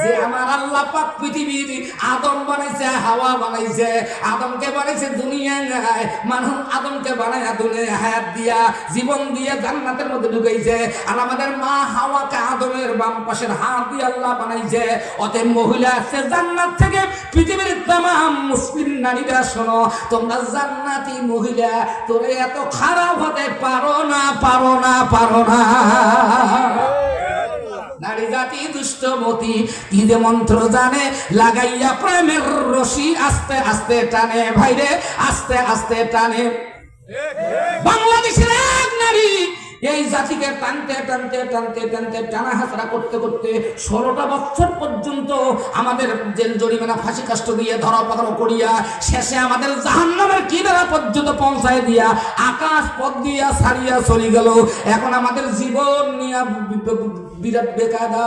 যে আমার আল্লাহ পাক পৃথিবীর আদম বানাইছে, হাওয়া বানাইছে। আদমকে বানাইছে দুনিয়ায়, মানুষ আদমকে বানায় দুনিয়ায় হায়াত দিয়া, জীবন দিয়ে জান্নাতের মধ্যে ঢুকাইছে। আর আমাদের মা হাওয়াকে আদমের বাম পাশের হাত দিয়ে আল্লাহ বানাইছে। অতএব মহিলা আছে জান্নাত থেকে। পৃথিবীর তামাম মুসলিম নারীরা শোনো, তোমরা জান্নাতি মহিলা, তোরে এত খারাপ হতে পারো না, পারো না, পারো না। নারী জাতি দুষ্টমতি, ঈদে মন্ত্র জানে, লাগাইয়া প্রেমের রশি আস্তে আস্তে টানে। ভাইরে আস্তে আস্তে টানে। বাংলাদেশের এক নারী এই জাতিকে টানতে টানতে টানতে টানতে টানা হাসরা করতে করতে 16টা বছর পর্যন্ত আমাদের জেল জরিমানা ফাঁসি কাষ্ট দিয়ে ধরা পাকড়াও করিয়া শেষে আমাদের জাহান্নামের কিনারা পর্যন্ত পৌঁছায় দিয়া আকাশ পথ দিয়া ছাড়িয়া চলে গেল। এখন আমাদের জীবন নিয়ে বিরাট বেকায়দা।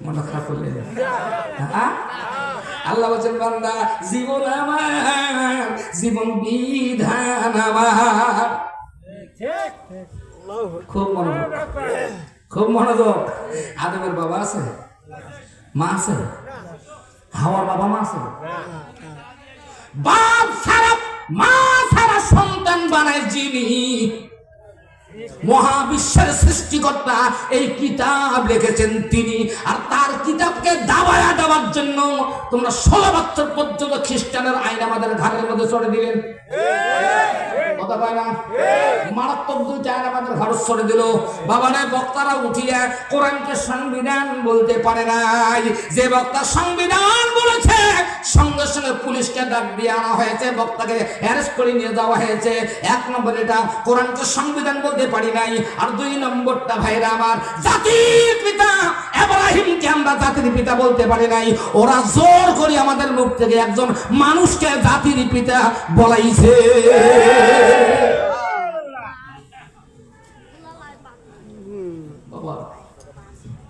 মনে খারাপ করলে আল্লাহ বলছেন বান্দা জীবন আমার, জীবন বিধান আমার। খুব মনোযোগ, খুব মনোযোগ। আদমের বাবা আছে, মা আছে, হাওয়ার বাবা মা আছে। বাপ ছাড়া মা ছাড়া সন্তান বানায় যিনি, মহাবিশ্বের সৃষ্টিকর্তা, এই কিতাব লিখেছেন তিনি। আর তার কিতাবকে দাবায়া দেওয়ার জন্য তোমরা 16 বছর পর্যন্ত খ্রিস্টানের আইন আমাদের ঘরের মধ্যে চড়ে দিলেন। কথা কয় না? মারাত্মক 2টা আইন আমাদের ঘর চড়ে দিল। বাবারে বক্তারা উঠিয়া কোরআনকে সংবিধান বলতে পারে নাই। যে বক্তা সংবিধান বলেছে সঙ্গে সঙ্গে পুলিশকে ডাক দিয়ে আনা হয়েছে, বক্তাকে অ্যারেস্ট করে নিয়ে যাওয়া হয়েছে। 1 নম্বর এটা কোরআনকে সংবিধান বলতে পারি নাই। আর 2 নম্বরটা ভাইরা আমার, জাতির পিতা ইব্রাহিমকে আমরা জাতির পিতা বলতে পারি নাই। ওরা জোর করে আমাদের মুখ থেকে একজন মানুষকে জাতির পিতা বলাইছে। বাবা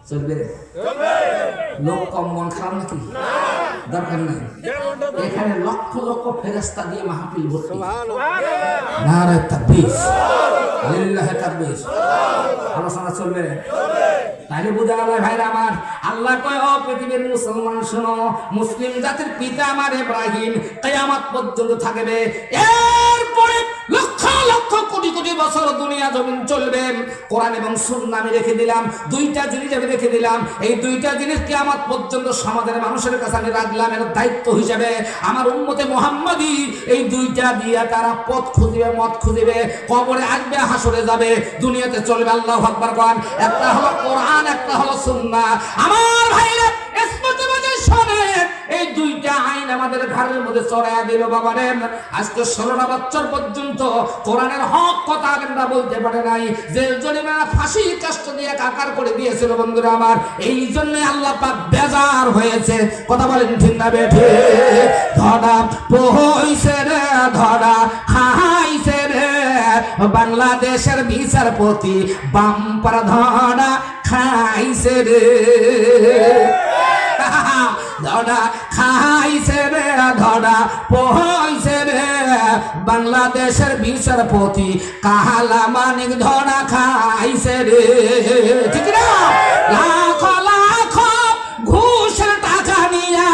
চলবে? লোক কম, মন খারাপ নাকি? দরকার নাই। এখানে লক্ষ লক্ষ ফেরেশতা দিয়ে মাহফিল ভর্তি। নারে তাকবীর, লিল্লাহি তাকবীর। আলোচনা চলবে? তাইলে বুঝা গেল ভাইরা আমার, আল্লাহ কয় ও পৃথিবীর মুসলমান শোনো, মুসলিম জাতির পিতা আমার ইব্রাহিম কিয়ামত পর্যন্ত থাকবে। এরপরে লক্ষ লক্ষ কোটি কোটি বছর দুনিয়া জমিন চলবে। কোরআন এবং সুন্নাহ আমি রেখে দিলাম, 2টা জিনিস আমি রেখে দিলাম। এই 2টা জিনিস কিয়ামত পর্যন্ত সমাজের মানুষের কাছে আমি রাখলাম এর দায়িত্ব হিসেবে। আমার উম্মতে মুহাম্মাদি এই 2টা দিয়া তারা পথ খুঁজবে, মত খুঁজবে, কবরে আসবে, হাসরে যাবে, দুনিয়াতে চলবে। আল্লাহু আকবার কোরআন। একটা হলো কোরআন, একটা হলো সুন্নাহ। আমার ভাইরা স্পষ্ট ভাবে শুনেন, এই 2টা আইন আমাদের ঘাড়ের মধ্যে চড়াইয়া দিল। বাবা রে, আজকে 16টা বছর পর্যন্ত কোরআনের হক কথা আমরা বলতে পারে নাই, জেল জরিমানা ফাঁসি কাষ্ট দিয়ে কাকার করে দিয়েছিল বন্ধুরা আমার। এই জন্য আল্লাহ পাক বেজার হয়েছে। কথা বলেন ঠিক না বেঠে? ধরা পয়সে রে, ধরা খাইছে রে, বাংলাদেশের বিচারপতি বাম্পার ধরা খাইছে রে, ধরা খাইছে রে, ধরা পয়সে রে, বাংলাদেশের বিচারপতি কালা মানিক ধরা খাইছে রে। ঠিক না? লাখ লাখ ঘুষের টাকা নিয়া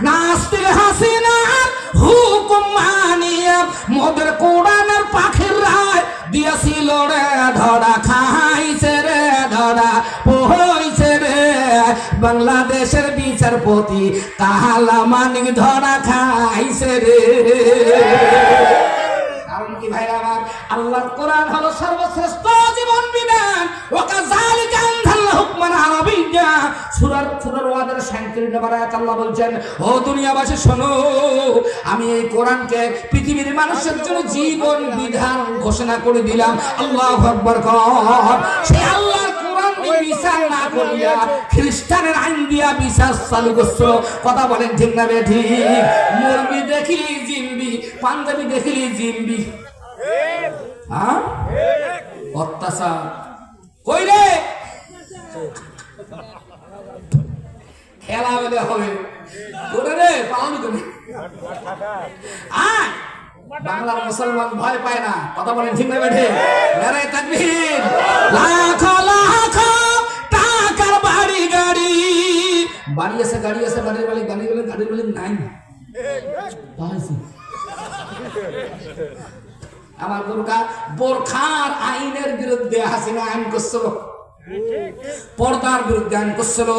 নাস্তির হাসিনার হুকুম মানিয়া মোদের কোরআনের পাখির রায় দিয়েছিল রে, ধরা খাইছে রে, ধরা পয়সে রে, বাংলাদেশের বিচারপতি কালা মানিক ধরা খাইছে রে। কারণ কি ভাই আমার, আল্লাহর কোরআন হলো সর্বশ্রেষ্ঠ জীবন বিধান। ওয়াকাযালিকা আনজালনাহু হুকমান আরাবিয়্যা। সূরা ওয়াদের 37 নম্বর আয়াত আল্লাহ বলছেন, ও দুনিয়াবাসী শোনো, আমি এই কোরআনকে পৃথিবীর মানুষের জন্য জীবন বিধান ঘোষণা করে দিলাম। আল্লাহু আকবার কর। সেই আল্লাহর কোরআন বিচার না করিয়া খ্রিস্টানের আইন দিয়া বিচার চালু করছো। কথা বলেন ঠিক না বে ঠিক? মুরগি দেখলি জিম্বি, পাঞ্জাবি দেখলি জিম্বি। হ্যাঁ, অত্যাচার কই রে? খেলা বলে হবে করে রে, পালানো তুমি। আয়, বাংলার মুসলমান ভয় পায় না। কথা বলেন ঠিক না বেঠে? নারায়ে তাকবীর। লাখ লাখ টাকার বাড়ি গাড়ি, বাড়ি আছে গাড়ি আছে, বাড়ির মালিক গাড়ির মালিক নাই। আমার বোরখার আইনের বিরুদ্ধে হাসিনা আইন করছিল, পর্দার বিরুদ্ধে আইন করছিল।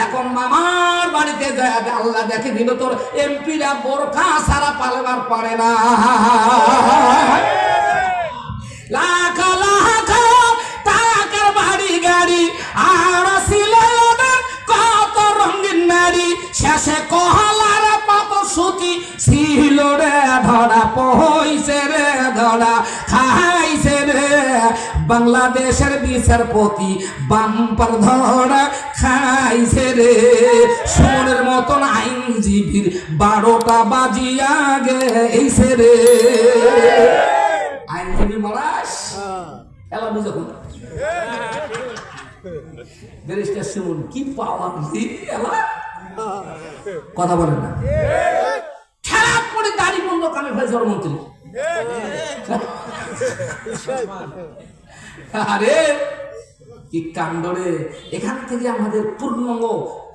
এখন মামার বাড়িতে যায় আল্লাহ দেখে দিল তোর এমপিরা বোরখা সারা পালবার পারে না। লাখ লাখ টাকার বাড়ি গাড়ি আর ছিল কত রঙিন নারী, শেষে কহলার পাত সুতি ছিল রে, ধরা পয়সে রে, ধরা খাইছে রে, বাংলাদেশের বিচারপতি বাম্পার ধরা খাইছে রে। সুমনের মতন আইনজীবীর 12টা বাজিয়া গেছে রে। আইনজীবী মরাস এলা বুঝো কোন ব্যারিস্টার সুমন কি পাওয়া এলা কথা বলেন না। খারাপ করে দাড়ি বন্ধ কামে ভাই জড়মন্ত্রী। আরে কি কাণ্ড রে! এখান থেকে আমাদের পূর্ণাঙ্গ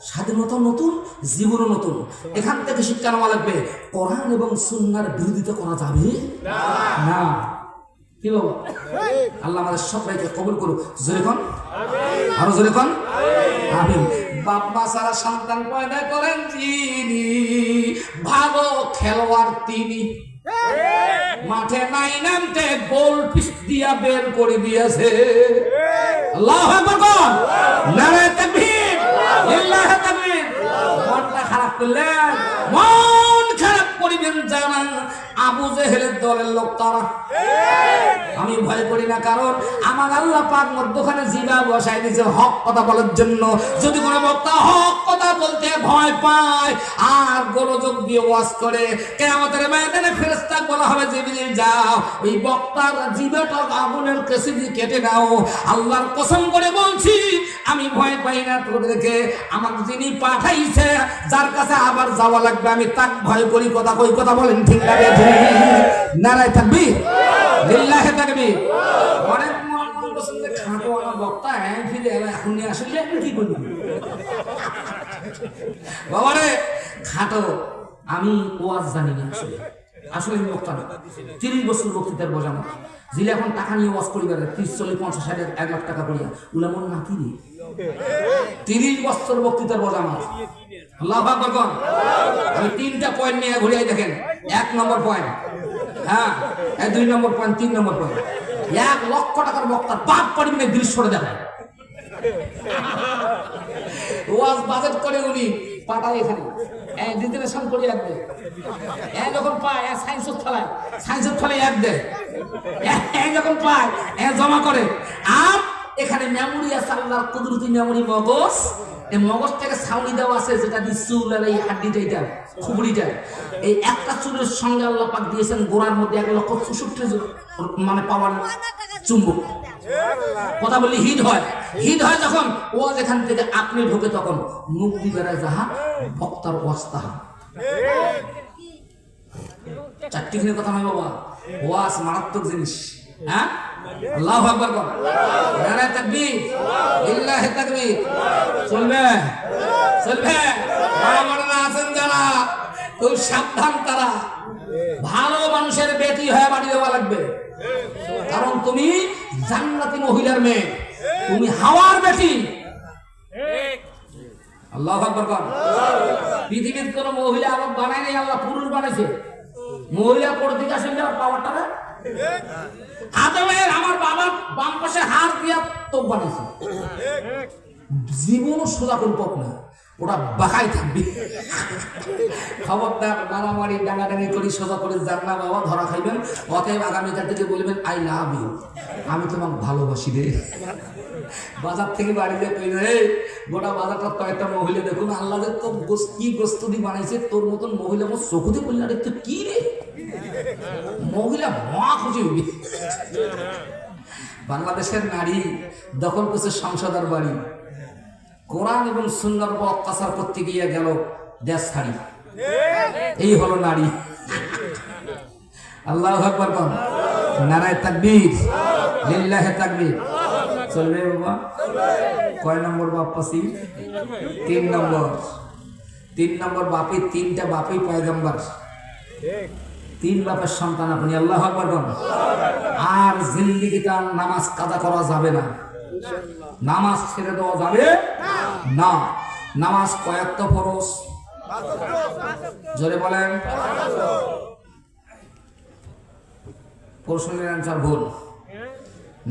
স্বাধীনতা নতুন, জীবন নতুন। এখান থেকে শিক্ষা নেওয়া লাগবে, কোরআন এবং সুন্নাহর বিরোধিতা করা যাবে না। কি বাবা? আল্লাহ আমাদের সবাইকে কবুল করুক। জোরে কোন, আরো জোরে কোন আমিন। বাপ মা সারা সন্তান পয়দা করেন যিনি, ভালো খেলোয়াড় তিনি, মাঠে নাই নামতে গোল পিস দিয়া বের করে দিয়েছে। আল্লাহু আকবার কোন, নারায়ে তাকবীর, লিল্লাহি তাকবীর। মনটা খারাপ করলেন, মন খারাপ করিবেন জানা আবু জেহেলের দলের লোক তারা। আমি ভয় করি না, কারণ আমার আল্লাহ পাক মধ্যখানে জিবা বসাই দিয়েছে হক কথা বলার জন্য। যদি কোনো বক্তা হক কথা বলতে ভয় পায় আর গোলযোগ দিয়ে ওয়াজ করে, কিয়ামতের ময়দানে ফেরেশতা বলা হবে জিবরিল যাও ওই বক্তার জিবাটা আগুনের কাছে দিয়ে কেটে দাও। আল্লাহর কসম করে বলছি আমি ভয় পাই না তোদেরকে। আমাকে যিনি পাঠাইছে, যার কাছে আবার যাওয়া লাগবে, আমি তাক ভয় করি। কথা কই, কথা বলেন ঠিক না? নারায়ে তাকবীর, লিল্লাহি তাকবীর। অনেক মন পছন্দ খাটো আমার বক্তা ফিরে এখন নিয়ে আসলে কি করবি বাবারে? খাটো আমি ওয়াজ জানি না, আসলে আমি বক্তা না। 30 বছর বক্তৃতার বোঝানো জিলে এখন টাকা নিয়ে ওয়াজ করি, 30, 40, 50, 60, 1 লাখ টাকা করিয়া উলা মন না কি 30 বছর বক্তৃতার বোঝানো। আল্লাহু আকবার কোন। আমি 3টা পয়েন্ট নিয়ে ঘুরিয়ে দেখেন। 1 নম্বর পয়েন্ট, হ্যাঁ 2 নম্বর পয়েন্ট, 3 নম্বর পয়েন্ট। 1 লক্ষ টাকার বক্তার বাপ পরিমাণে দৃশ্যটা দেখায়। ওয়াজ বাজেট করে উনি পাটা এখানে ডিজেনেশন করে এক দেয়, যখন পায় সায়েন্সের থালায় এক দেয়, যখন পায় জমা করে। আর এখানে মেমোরি আছে, আল্লাহর কুদরতি মেমোরি, মগজ। এই মগজ থেকে ছাউনি দেওয়া আছে, যেটা দিয়ে চুল আর এই হাড্ডিটা, এটা খুবড়িটা, এই একটা চুলের সঙ্গে আল্লাহ পাক দিয়েছেন গোড়ার মধ্যে 1,64,000 মানে পাওয়ার চুম্বক। কথা বলি হিট হয় যখন ও যেখান থেকে আপনি ঢোকে, তখন মুখ দিয়ে বেড়ায় যাহা বক্তার অবস্থা। চারটিখানি কথা নয় বাবা, ওয়াজ মারাত্মক জিনিস। হ্যাঁ, আল্লাহু আকবার বল, নারায়ে তাকবীর, লিল্লাহি তাকবীর। চলবে বড়রা আছেন যারা, খুব সাবধান তারা। ভালো মানুষের বেটি হয়ে বাড়ি দেওয়া লাগবে, কারণ তুমি জান্নাতি মহিলার মেয়ে, তুমি হাওয়ার বেটি। আল্লাহু আকবার বল। পৃথিবীর কোন মহিলা আবার বানায় নাই, আল্লাহ পুরুষ বানাইছে। মহিলা কোন দিকে আসেন পাওয়ারটা আদমের, আমার বাবার বাম পাশে হাত দিয়া তো বানাইছে, জীবনও সোজা করব না, ওটা বাঁকাই থাকবে। খবরদার মারামারি ডাঙাডাঙি করি সোজা করে যান না বাবা, ধরা খাইবেন। অতএব আগামীকাল থেকে বলবেন আই লাভ ইউ, আমি তোমাকে ভালোবাসি রে। বাজার থেকে বাড়ি দিয়ে কই রে, গোটা বাজারটা কয়েকটা মহিলা দেখুন, আল্লাহ যে তো কি প্রস্তুতি বানাইছে, তোর মতন মহিলা আমার চোখতে বললে রে, তো কি রে মহিলা মা খুশি হবি। বাংলাদেশের নারী দখল করছে সংসদের বাড়ি, কোরআন এবং সুন্নাহর উপর অত্যাচার করতে গিয়ে গেল দেশ ছাড়ি। এই হলো নারী। আল্লাহু আকবার বল, নারায়ে তাকবীর, লিল্লাহি তাকবীর। চলবে বাবা। কয় নম্বর বাপ পাছি? 3 নম্বর বাপি, 3টা বাপি পয়গম্বর, 3 বাপের সন্তান আপনি। আল্লাহু আকবার বল। আর জিন্দেগিতে নামাজ কাজা করা যাবে না, নামাজ ছেড়ে দেওয়া যাবে না। নামাজ কয়েকটা ফরজ, জোরে বলেন। প্রশ্নের অ্যান্সার ভুল।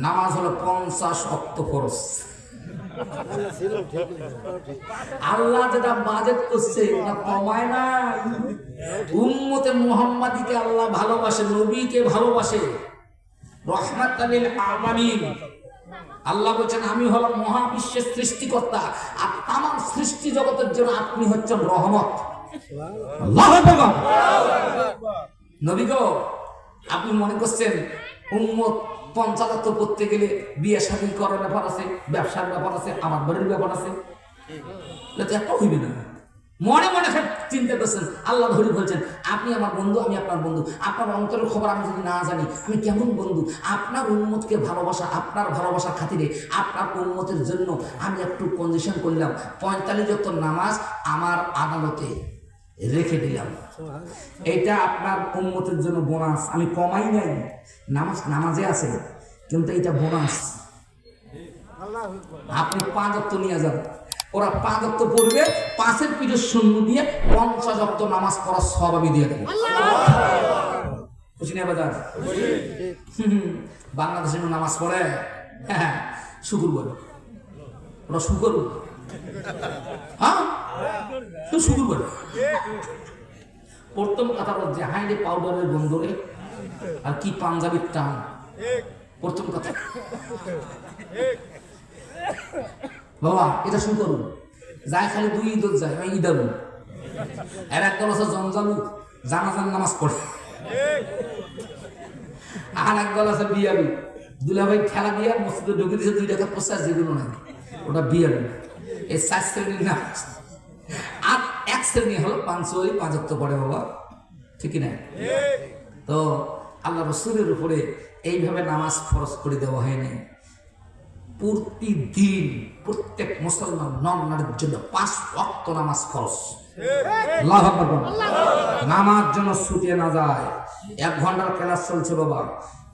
নামাজ হলো 50 ওয়াক্ত ফরজ। আল্লাহ যেটা বাজেট করছে না কমায় না। উম্মতে মুহাম্মাদীকে আল্লাহ ভালোবাসে, নবীকে ভালোবাসে, রাহমাতাল লিল আলামিন। আল্লাহ বলেন আমি হলাম মহাবিশ্বের সৃষ্টিকর্তা, আর তামাম সৃষ্টি জগতের জন্য আপনি হচ্ছেন রহমত। আল্লাহু আকবার। নবী গো, আপনি মনে করছেন উম্মত 50 করতে গেলে বিয়ে শাদী করার ব্যাপার আছে, ব্যবসার ব্যাপার আছে, আমার বাড়ির ব্যাপার আছে, একটা হইবে না। মনে মনে চিন্তা করছেন, আল্লাহ ধরে বলছেন আপনি আমার বন্ধু, আমি আপনার বন্ধু। আপনার অন্তরের খবর আমি যদি না জানি, আমি কেমন বন্ধু? আপনার উম্মতকে ভালোবাসা, আপনার ভালোবাসার খাতিরে আপনার উম্মতের জন্য আমি একটু কন্ডিশন করলাম, 45 ওয়াক্ত নামাজ আমার আদালতে রেখে দিলাম। এটা আপনার উম্মতের জন্য বোনাস, আমি কমাই নাই। নামাজ নামাজে আছে, কিন্তু এটা বোনাস। আপনি 5 ওয়াক্ত নিয়ে যান, ওরা 5 ওয়াক্ত পড়বে, 5-এর পিঠে শূন্য দিয়ে 50 ওয়াক্ত নামাজ পড়ার সব আমি দিয়ে দেবো। খুশি না বাজার? বাংলাদেশের নামাজ পড়ে, হ্যাঁ শুকুরবার, ওরা শুকুর, হ্যাঁ শুকুরবার। প্রথম কথা যে হাইডে পাউডারের বন্ধরে আর কি পাঞ্জাবির টান, প্রথম কথা বাবা এটা শুরু করুন। যায় খালি 2 ঈদ যায়, আমি ঈদালু। আর একদল আছে জঞ্জালু, জানাজান নামাজ পড়ে। আর একদল আছে বিয়ালু, দুলাভাই খেলা দিয়ে মসজিদে ঢুকে দিয়েছে 2 টাকা 50 যেগুলো নাই, ওটা বিয়ালু। এই 4 শ্রেণীর নামাজ। আর 1 শ্রেণী হলো 5 ওয়াক্ত পড়ে বাবা, ঠিক না? তো আল্লাহ রাসূলের উপরে এইভাবে নামাজ ফরজ করে দেওয়া হয়নি। প্রতিদিন প্রত্যেক মুসলমান নর-নারীর জন্য 5 ওয়াক্ত নামাজ ফরজ। আল্লাহু আকবার। নামাজ যেন ছুটে না যায়। 1 ঘন্টার ক্লাস চলছে বাবা।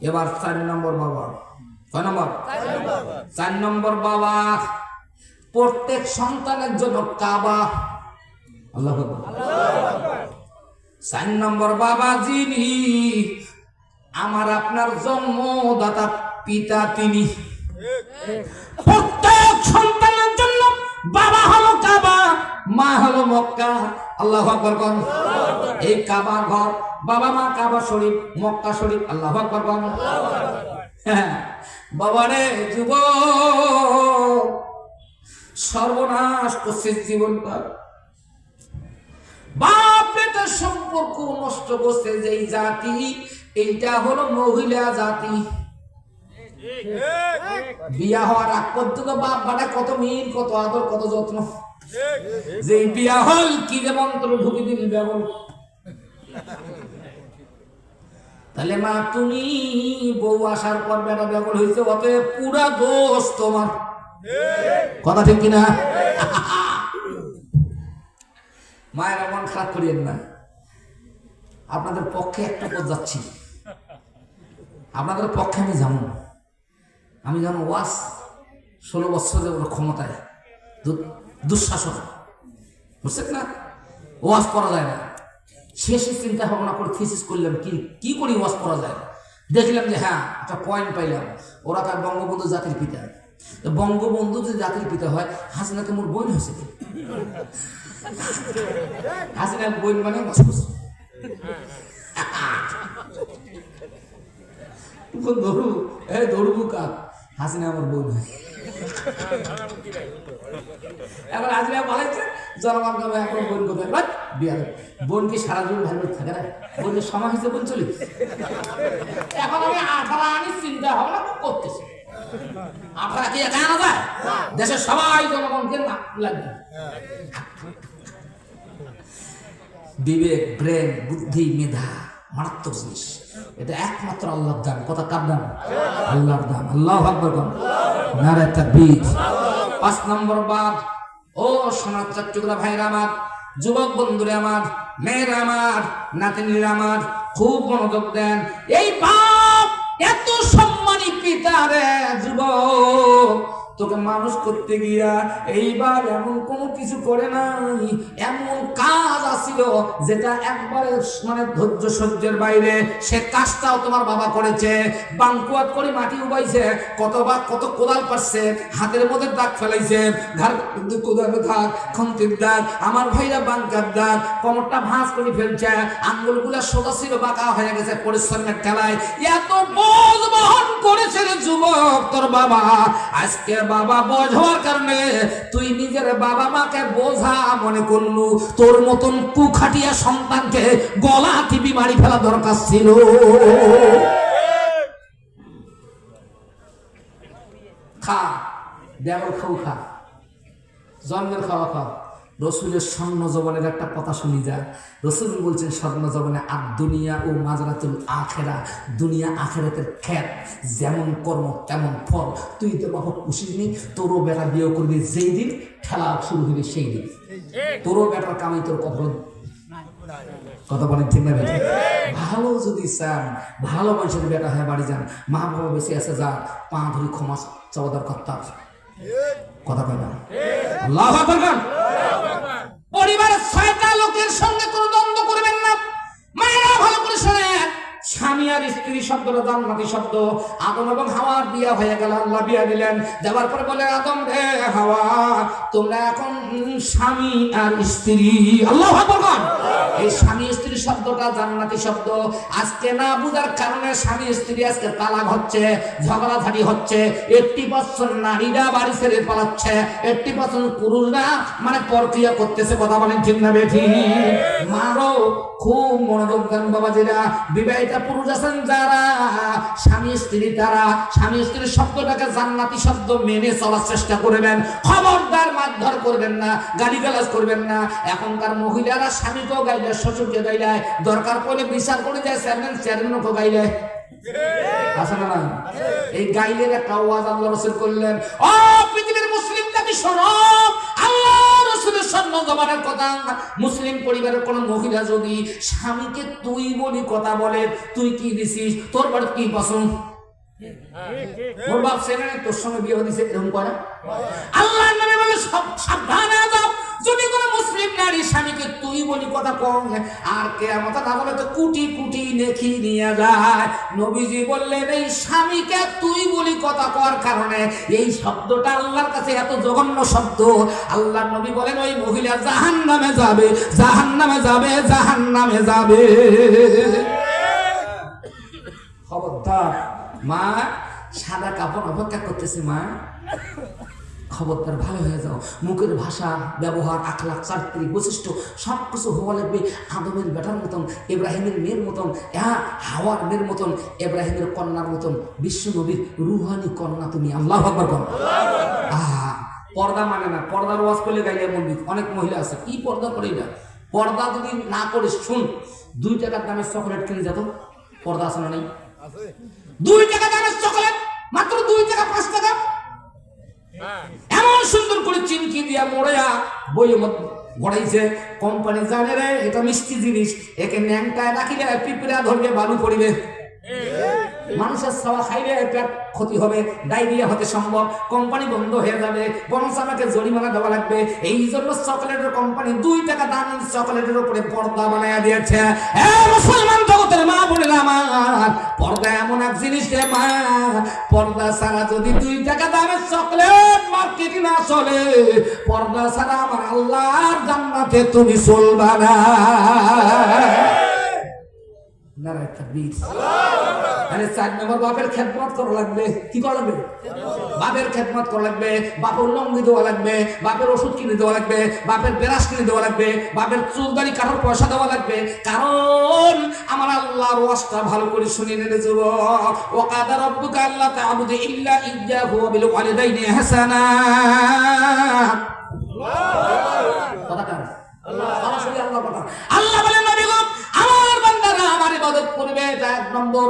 এবার 4 নম্বর বাবা। কয় নম্বর? 4 নম্বর বাবা, প্রত্যেক সন্তানের জন্য কাবা। আল্লাহু আকবার। 4 নম্বর বাবা যিনি আমার আপনার জন্মদাতা পিতা, তিনি। প্রত্যেক সন্তানের জন্য বাবা হলো কাবা, মা হলো মক্কা। আল্লাহু আকবার কোন। এই কাবা ঘর, বাবা মা কাবা শরীফ, মক্কা শরীফ। আল্লাহু আকবার কোন। বাবারে যুবক, সর্বনাশ করছিস জীবনটা। বাপ বেটার সম্পর্ক নষ্ট করছে যেই জাতি, এইটা হলো মহিলা জাতি। বিয়া হওয়ার আগ পর্যন্ত বাপ বেটা কত মিল, কত আদর, কত যত্ন। যে বিয়া হল কি যে মন্ত্র ঢুকি দিল ব্যবল। তাহলে মা তুমি বউ আসার পর বেটা ব্যবল হয়েছে, অতএব পুরা দোষ তোমার। কথা ঠিক কিনা? মায়েরা মন খারাপ করিয়েন না। আপনাদের পক্ষে একটা পথ যাচ্ছি, আপনাদের পক্ষে আমি জানো ওয়াজ 16 বছর যে ক্ষমতায় দুঃশাসন, বুঝছেন না? ওয়াজ করা যায় না। শেষে চিন্তা ভাবনা করে থিসিস করলাম কি করি ওয়াজ করা যায়। দেখলাম যে হ্যাঁ একটা পয়েন্ট পাইলাম, ওরা তার বঙ্গবন্ধু জাতির পিতা। বঙ্গবন্ধু যে জাতির পিতা হয়, হাসিনা তো মোর বোন হয়েছে। হাসিনার বোন মানে ধরবু কাক, হাসিনা আমার বোন হয়। এবার হাসিনা বলেছে জনগণ কবে এখন বোন কোথায় বিয়ার বোন কি সারা জীবন ভালো থাকে না? বোনের সময় হিসেবে বোন চলি। এখন আমি 18 আনি চিন্তা ভাবনা করতেছি। আপনারা কি একা আনা যায়? দেশের সবাই জনগণকে লাগবে। বিবেক, ব্রেন, বুদ্ধি, মেধা মারাত্মক জিনিস। এটা একমাত্র আল্লাহর দান। কথা কার দান? আল্লাহর দান। আল্লাহু আকবার। নারে তাকবীর। 5 নম্বর বাদ। ও সোনার চট্টগ্রাম ভাইরা আমার, যুবক বন্ধুরা আমার, মেয়েরা আমার, নাতিনীরা আমার, খুব মনোযোগ দেন। এই বাপ এত সম্মানী পিতা রে যুবক, তোকে মানুষ করতে গিয়া এইবার এমন কোনো কিছু করে নাই, এমন কাজ আসিল যেটা একবারে মানে ধৈর্য সহ্যের বাইরে। সে কাজটাও তোমার বাবা করেছে। বাঙ্কুয়াত করে মাটি উবাইছে, কতবার কত কোদাল পাচ্ছে, হাতের মধ্যে দাগ ফেলাইছে, ঘাড় কোদালের দাগ, খন্তির দাগ, আমার ভাইরা বাঙ্কার দাগ, কোমরটা ভাঁজ করে ফেলছে, আঙ্গুলগুলা সোজা ছিল বাঁকা হয়ে গেছে পরিশ্রমের ঠেলায়। এত বোঝ বহন করেছে রে যুবক তোর বাবা। আজকে বাবা বোঝ হওয়ার কারণে তুই নিজের বাবা মাকে বোঝা মনে করলু। তোর মতন কুখাটিয়া সন্তানকে গলা টিপি মারি ফেলা দরকার ছিল। খা দেবল খাও, খা জন্মের খাওয়া খা। রসুলের স্বর্ণ জবানের একটা কথা শুনি যা। রসুল বলছেন স্বর্ণ জবানে আর দুনিয়া ও মাজরাতুল আখেরা, দুনিয়া আখেরাতের খ্যাত, যেমন কর্ম তেমন ফল। তুই তো বাবা খুশি নি, তোরও বেটা বিয়ে করবি যেই দিন, খেলা শুরু হইবে সেই দিন। তোরও বেটার কামাই তোর কথা বলেন ঠিক না বেটা? ভালো যদি চান, ভালো মানুষের বেটা হয় বাড়ি যান, মা বাবা বেশি আছে যা, পা ধরি ক্ষমা চাওয়া দরকার তার। কথা কয় না? আল্লাহু আকবার। পরিবারের 6টা লোকের সঙ্গে কোনো দ্বন্দ্ব করবেন না। মায়েরা ভালো করে শোনেন, স্বামী আর স্ত্রী শব্দটা জান্নাতি শব্দ। আদম এবং হাওয়ার বিয়া হয়ে গেল, আল্লাহ বিয়া দিলেন। দেওয়ার পরে বলে আদম রে হাওয়া, তোমরা এখন স্বামী আর স্ত্রী। আল্লাহু আকবার। এই স্বামী স্ত্রী শব্দটা জান্নাতি শব্দ। আজকে না বুঝার কারণে স্বামী স্ত্রী আজকে তালাক হচ্ছে, ঝগড়াঝাটি হচ্ছে। 80% নারীরা বাড়ি ছেড়ে পালাচ্ছে, 80% পুরুষরা মানে পরক্রিয়া করতেছে। কথা বলেন ঠিক না বেঠি? মারো খুব মনোযোগ দেন বাবাজিরা। বিবাহিতা পুরুষ আছেন যারা, স্বামী স্ত্রী, তারা স্বামী স্ত্রীর শব্দটাকে জান্নাতি শব্দ মেনে চলার চেষ্টা করবেন। খবরদার মারধর করবেন না, গালিগালাজ করবেন না। এখনকার মহিলারা স্বামীকেও গাইলে, শ্বশুরকে গাইলে, দরকার পড়লে বিচার করে যায় চেয়ারম্যানকে গাইলে। আছে না? এই গাইলের একটা আওয়াজ আল্লাহ রাসূল করলেন। ও পৃথিবীর মুসলিম জাতি শোনো, আল্লাহ রাসূলের স্বর্ণ জবানের কথা। মুসলিম পরিবারের কোন মহিলা যদি স্বামীকে তুই বলি কথা বলে, তুই কি দিছিস, তোর বাড়ি কি পছন্দ, ওর বাপ ছেলে তোর সঙ্গে বিয়ে দিছে, এরকম করে আল্লাহর নবী বলে সাবধান হয়ে যাও। যদি কোনো মুসলিম নারী স্বামীকে তুই বলি কথা কম, আর কিয়ামত না বলে তো কোটি কোটি নেকি নিয়ে যায়। নবীজি বললেন এই স্বামীকে তুই বলি কথা কর কারণে এই শব্দটা আল্লাহর কাছে এত জঘন্য শব্দ। আল্লাহর নবী বলেন ওই মহিলা জাহান্নামে যাবে, জাহান্নামে যাবে, জাহান্নামে যাবে। খবরদার মা, সাদা কাপড় অপেক্ষা করতেছে মা, খবরদার ভালো হয়ে যাও। মুখের ভাষা, ব্যবহার, আখলাক, চারিত্রিক বৈশিষ্ট্য সবকিছু হওয়া লাগবে আদমের বেটার মতন, ইব্রাহিমের মেয়ের মতন, হাওয়ার মেয়ের মতন, ইব্রাহিমের কন্যার মতন, বিশ্ব নবীর রুহানি কন্যা তুমি। আল্লাহু আকবার কর। পর্দা মানে না, পর্দার ওয়াজ করলে গাইলে মন্দির অনেক মহিলা আছে কি পর্দা করে না। পর্দা যদি না করে শুন, 2 টাকার দামের চকলেট কিনে যেত, পর্দা আছে না নেই? 2 টাকা দামের চকলেট, মাত্র 2 টাকা 5 টাকা, এমন সুন্দর করে চিনকি দিয়া মোড়া বইয়ের মধ্যে গড়াইছে। কোম্পানি জানে রে এটা মিষ্টি জিনিস, একে ন্যাংটায় রাখিলে পিঁপড়া ধরবে, বালু পড়িবে, মানুষের খাওয়া খাইলে পেট ক্ষতি হবে, ডায়রিয়া হতে সম্ভব, কোম্পানি বন্ধ হয়ে যাবে, বরঞ্চ আমাকে জরিমানা দেওয়া লাগবে। এই জন্য চকলেটের কোম্পানি 2 টাকা দামের চকলেটের উপরে পর্দা বানাইয়া দিয়েছে। মুসলমান জগতের মা বোনেরা আমার, পর্দা এমন এক জিনিস রে মা, পর্দা ছাড়া যদি 2 টাকা দামের চকলেট মার্কেটে না চলে, পর্দা ছাড়া আমার আল্লাহর জান্নাতে তুমি চলবা না। নারায়ে তাকবীর। আরে 4 নম্বর বাপের খেদমত করা লাগবে। কি করা লাগবে? বাপের খেদমত করা লাগবে, বাপের লঙ্গি দেওয়া লাগবে, বাপের ওষুধ কিনে দেওয়া লাগবে, বাপের ব্রাশ কিনে দেওয়া লাগবে, বাপের চুলদারি কাটার পয়সা দেওয়া লাগবে। কারণ আমার আল্লাহর ওয়াজটা ভালো করে শুনে নিলে যুবক, ওয়া কাদা রাব্বুকা আল্লা তা'বুদু ইল্লা ইয়্যাহু ওয়া বিল ওয়ালিদাইনি ইহসানা। কথা কার? আল্লাহ। সরাসরি আল্লাহর কথা। আল্লাহ বলেন নবী গো, আমার বান্দারা আমার ইবাদত করবে, এটা 1 নম্বর।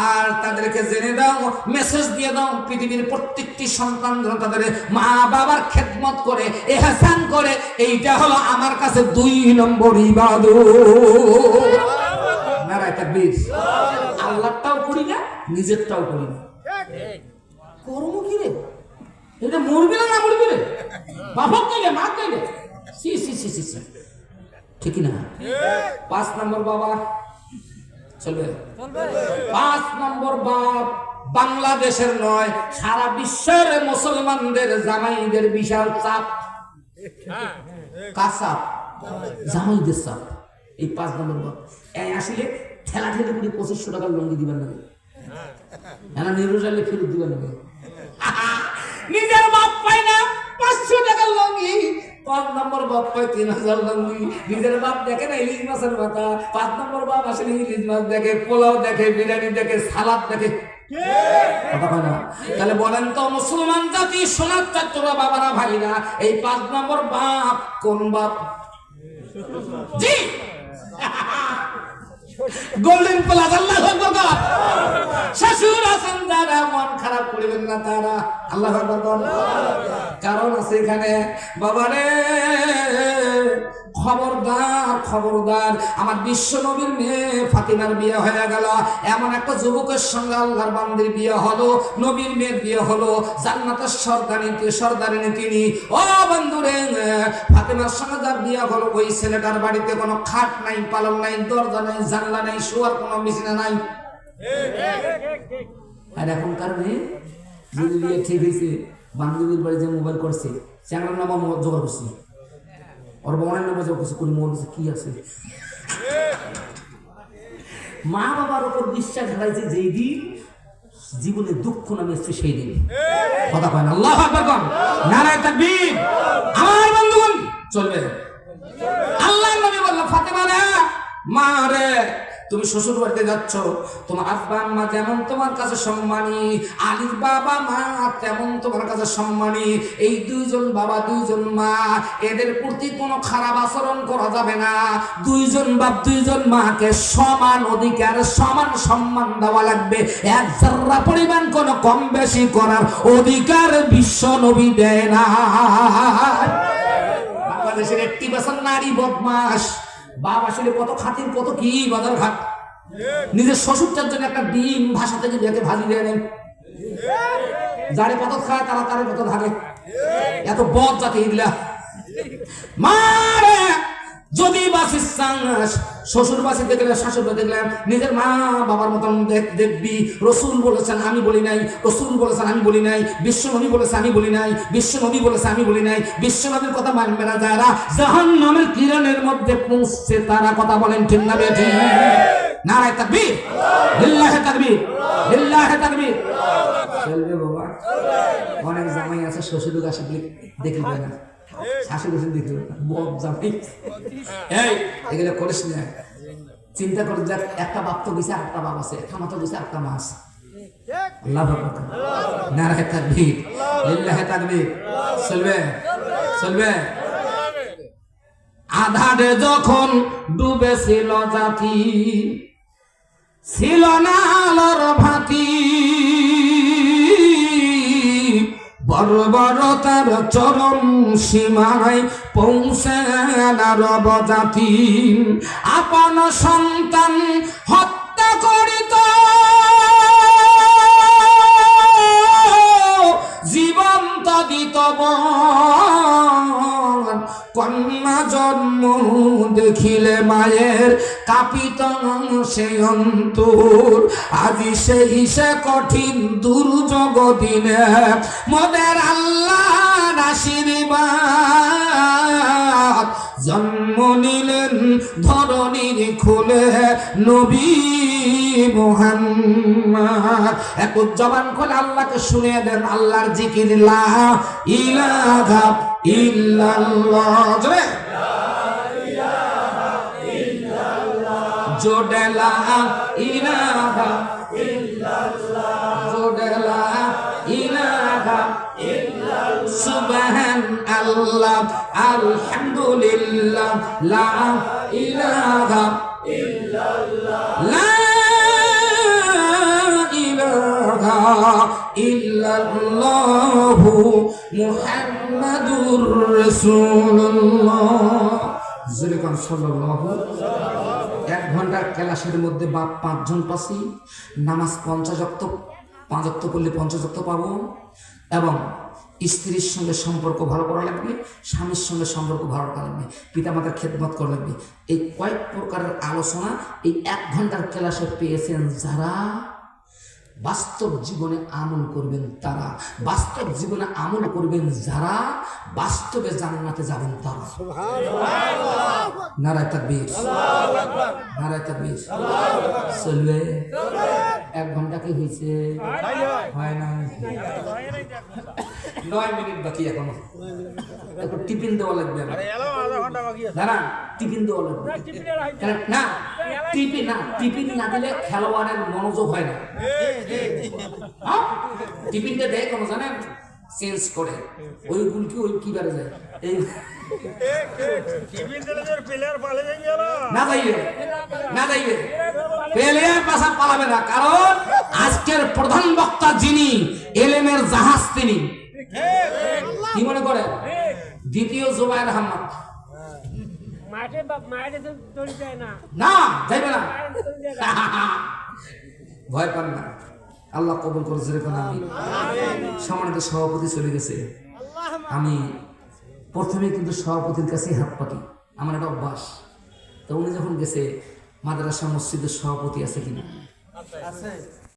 আর তাদেরকে জেনে দাও, মেসেজ দিয়ে দাও, পৃথিবীর প্রত্যেকটি সন্তান যেন তাদের মা বাবার খেদমত করে, ইহসান করে, এইটা হলো আমার কাছে 2 নম্বর ইবাদত। নারায়ে তাকবীর। আল্লাহটাও করি না, নিজেরটাও করি না, কর্ম কি রে? এটা মরবি না, না মরবি রে? বাবা কইলে, মা কইলে, সি সি সি সি সি, ঠিক না? 5 নম্বর বাবা চলবে। 5 নম্বর বাপ বাংলাদেশের নয়, সারা বিশ্বের মুসলমানদের জামাইদের বিশাল চাপ। কাসাপ জামাইদের চাপ, এই 5 নম্বর বাপ। এই আসলে ঠেলা ঠেলি করে 2500 টাকার লঙ্গি দিবেন না, এনা নিরুজালে ফেরত দিবেন না। নিজের বাপ পায় না 500 টাকার লঙ্গি, 5 নম্বর বাপ পায় 3000 লঙ্গি। নিজের বাপ দেখে না ইলিশ মাছের মাথা, 5 নম্বর বাপ আসলে ইলিশ মাছ দেখে, পোলাও দেখে, বিরিয়ানি দেখে, সালাদ দেখে। কথা কয় না? তাহলে বলেন তো মুসলমান জাতি, সোনার চাচরা বাবারা ভাইরা, এই 5 নম্বর বাপ কোন বাপ? জি গোল্ডেন প্লাস। আল্লাহু আকবার। শাশুর আছেন যারা, মন খারাপ করবেন না তারা। আল্লাহু আকবার। কারণ আছে এখানে বাবারে, খবরদার খবরদার, আমার বিশ্ব নবীর মেয়ে ফাতিমার বিয়ে হয়ে গেল, এমন একটা যুবকের সঙ্গে আল্লাহর বান্দির বিয়ে হলো, নবীর মেয়ের বিয়ে হলো, জান্নাতের সর্দারিনী তিনি। ও বন্ধুরে, ফাতিমার সঙ্গে যার বিয়ে হলো, ওই ছেলেটার বাড়িতে কোনো খাট নাই, পালন নাই, দরজা নাই, জানলা নাই, শোয়ার কোনো বিছানা নাই। আর এখনকার মেয়ে যদি বিয়ে ঠিক হয়েছে, বান্ধবীর বাড়ি যে মোবাইল করছে, চ্যাংড়ার নামা জোগাড় করছি, ওর বোনের নামে জোগাড় করছে, করি মোর কাছে কি আছে। মা বাবার উপর বিশ্বাস হারাইছে যেই দিন, জীবনে দুঃখ নামে এসছে সেই দিন। কথা কয় না? আল্লাহু আকবার। নারায়ে তাকবীর। আমার বন্ধুগণ চলবে। আল্লাহর নবী বলল, ফাতেমা রে, মা রে, তুমি শ্বশুর বাড়িতে যাচ্ছ, তোমার আব্বা আম্মা যেমন তোমার কাছে সম্মানী, আলীর বাবা মা তেমন তোমার কাছে সম্মানী। এই 2 জন বাবা 2 জন মা, এদের প্রতি কোনো খারাপ আচরণ করা যাবে না। 2 জন বাপ 2 জন মাকে সমান অধিকার, সমান সম্মান দেওয়া লাগবে। 1 জাররা পরিমাণ কোনো কম বেশি করার অধিকার বিশ্ব নবী দেয় না। বাংলাদেশের 80% নারী বদমাশ। বাপ আসলে কত খাতির, কত কি বাজার ঘাট। নিজের শ্বশুরটার জন্য একটা ডিম ভাষা থেকে দেখে ভাজি দিয়ে নেন, যারে কত খায় তারা তারে কত থাকে। এত বদ জাতি এগুলা। মারে যদি বাঁচিস চাস, শ্বশুর বাঁচিতে গেলে শাশুড় বাঁচিতে গেলে নিজের মা বাবার মতন দেখবি। রসুল বলেছেন আমি বলি নাই, রসুল বলেছেন আমি বলি নাই, বিশ্বনবী বলেছে আমি বলি নাই, বিশ্বনবী বলেছে আমি বলি নাই। বিশ্বনবীর কথা মানবে না যারা, জাহান্নামের কিরণের মধ্যে পৌঁছছে তারা। কথা বলেন ঠিক না বেঠিক? নারায়ে তাকবীর, লিল্লাহি তাকবীর, লিল্লাহি তাকবীর। চলবে বাবা। অনেক জামাই আছে শ্বশুর কাছে দেখবে না, শাশুড়ি কাছে দেখবে না, বদ জামাই। এই এগুলো করিস না। চিন্তা করে দেখ, একটা বাপ তো গেছে, একটা বাপ আছে, একটা মাথা গেছে, একটা মাছ। আল্লাহু আকবার, নারায়ে তাকবীর, লিল্লাহি তাকবীর। চলবে, চলবে। আধারে যখন ডুবেছিল জাতি, ছিল না আলোর ভাতি, বর্বরতার চরম সীমায় পৌঁছে না রব জাতি। আপন সন্তান হত্যা করিত, জীবন্ত দিত কন্যা জন্ম দেখিলে মায়ের কাঁপিত সে অন্তর। আজি সেই সে কঠিন দুর্যোগ দিনে মোদের আল্লাহর আশীর্বাদ, জন্ম নিলেন ধরণীর খুলে নবী মুহাম্মদ। এক জবান খুলে আল্লাহকে শুনিয়ে দেন আল্লাহর জিকির, লা ইলাহা ইল্লাল্লাহ। জোরে জোরে লা ইলাহা ইল্লাল্লাহ, জোরে লা ইলাহা ইল্লাল্লাহ, সুবহানাল্লাহ, আলহামদুলিল্লাহ, লা ইলাহা ইল্লাল্লাহ, লা ইলাহা ইল্লাল্লাহ, মুহাম্মাদুর রাসূলুল্লাহ। যেরকম সাল্লাল্লাহু। 1 ঘন্টার ক্লাসের মধ্যে বাপ 5 জন পাচ্ছি, নামাজ 50 ওয়াক্ত, 5 ওয়াক্ত পড়লে 50 ওয়াক্ত পাবো। এবং স্ত্রীর সঙ্গে সম্পর্ক ভালো করা লাগবে, স্বামীর সঙ্গে সম্পর্ক ভালো করা লাগবে, পিতামাতার খেদমত করা লাগবে। এই কয়েক প্রকারের আলোচনা এই 1 ঘন্টার ক্লাসে পেয়েছেন যারা, বাস্তব জীবনে আমল করবেন তারা, বাস্তব জীবনে আমল করবেন যারা, বাস্তবে জান্নাতে যাবেন তারা। নারায়ে তাকবীর, নারায়ে তাকবীর। চলবে। 1 ঘন্টা কি হয়েছে? হয় না, 9 মিনিট বাকি এখনো। এখন টিফিন দেওয়া লাগবে, দাঁড়ান, টিফিন দেওয়া লাগবে না। টিফিন না দিলে খেলোয়াড়ের মনোযোগ হয় না। টিফিনটা দেয় কোনো জানেন, চেঞ্জ করে ওই গুলকি ওই কি বারে যায়, এই না যাইবে, না যাইবে, প্লেয়ার পাশা পালাবে না। কারণ আজকের প্রধান বক্তা যিনি, এলেমের জাহাজ তিনি। কি মনে করে? দ্বিতীয় জুবায়ের আহমদ। না যাইবে না, ভয় পান না, আল্লাহ কবুল করেছে। আমি সম্মানিত সভাপতি চলে গেছে, আমি প্রথমে কিন্তু সভাপতির কাছে হাত পাতি, আমার একটা অভ্যাস। তো উনি যখন গেছে, মাদ্রাসা মসজিদের সভাপতি আছে কিনা?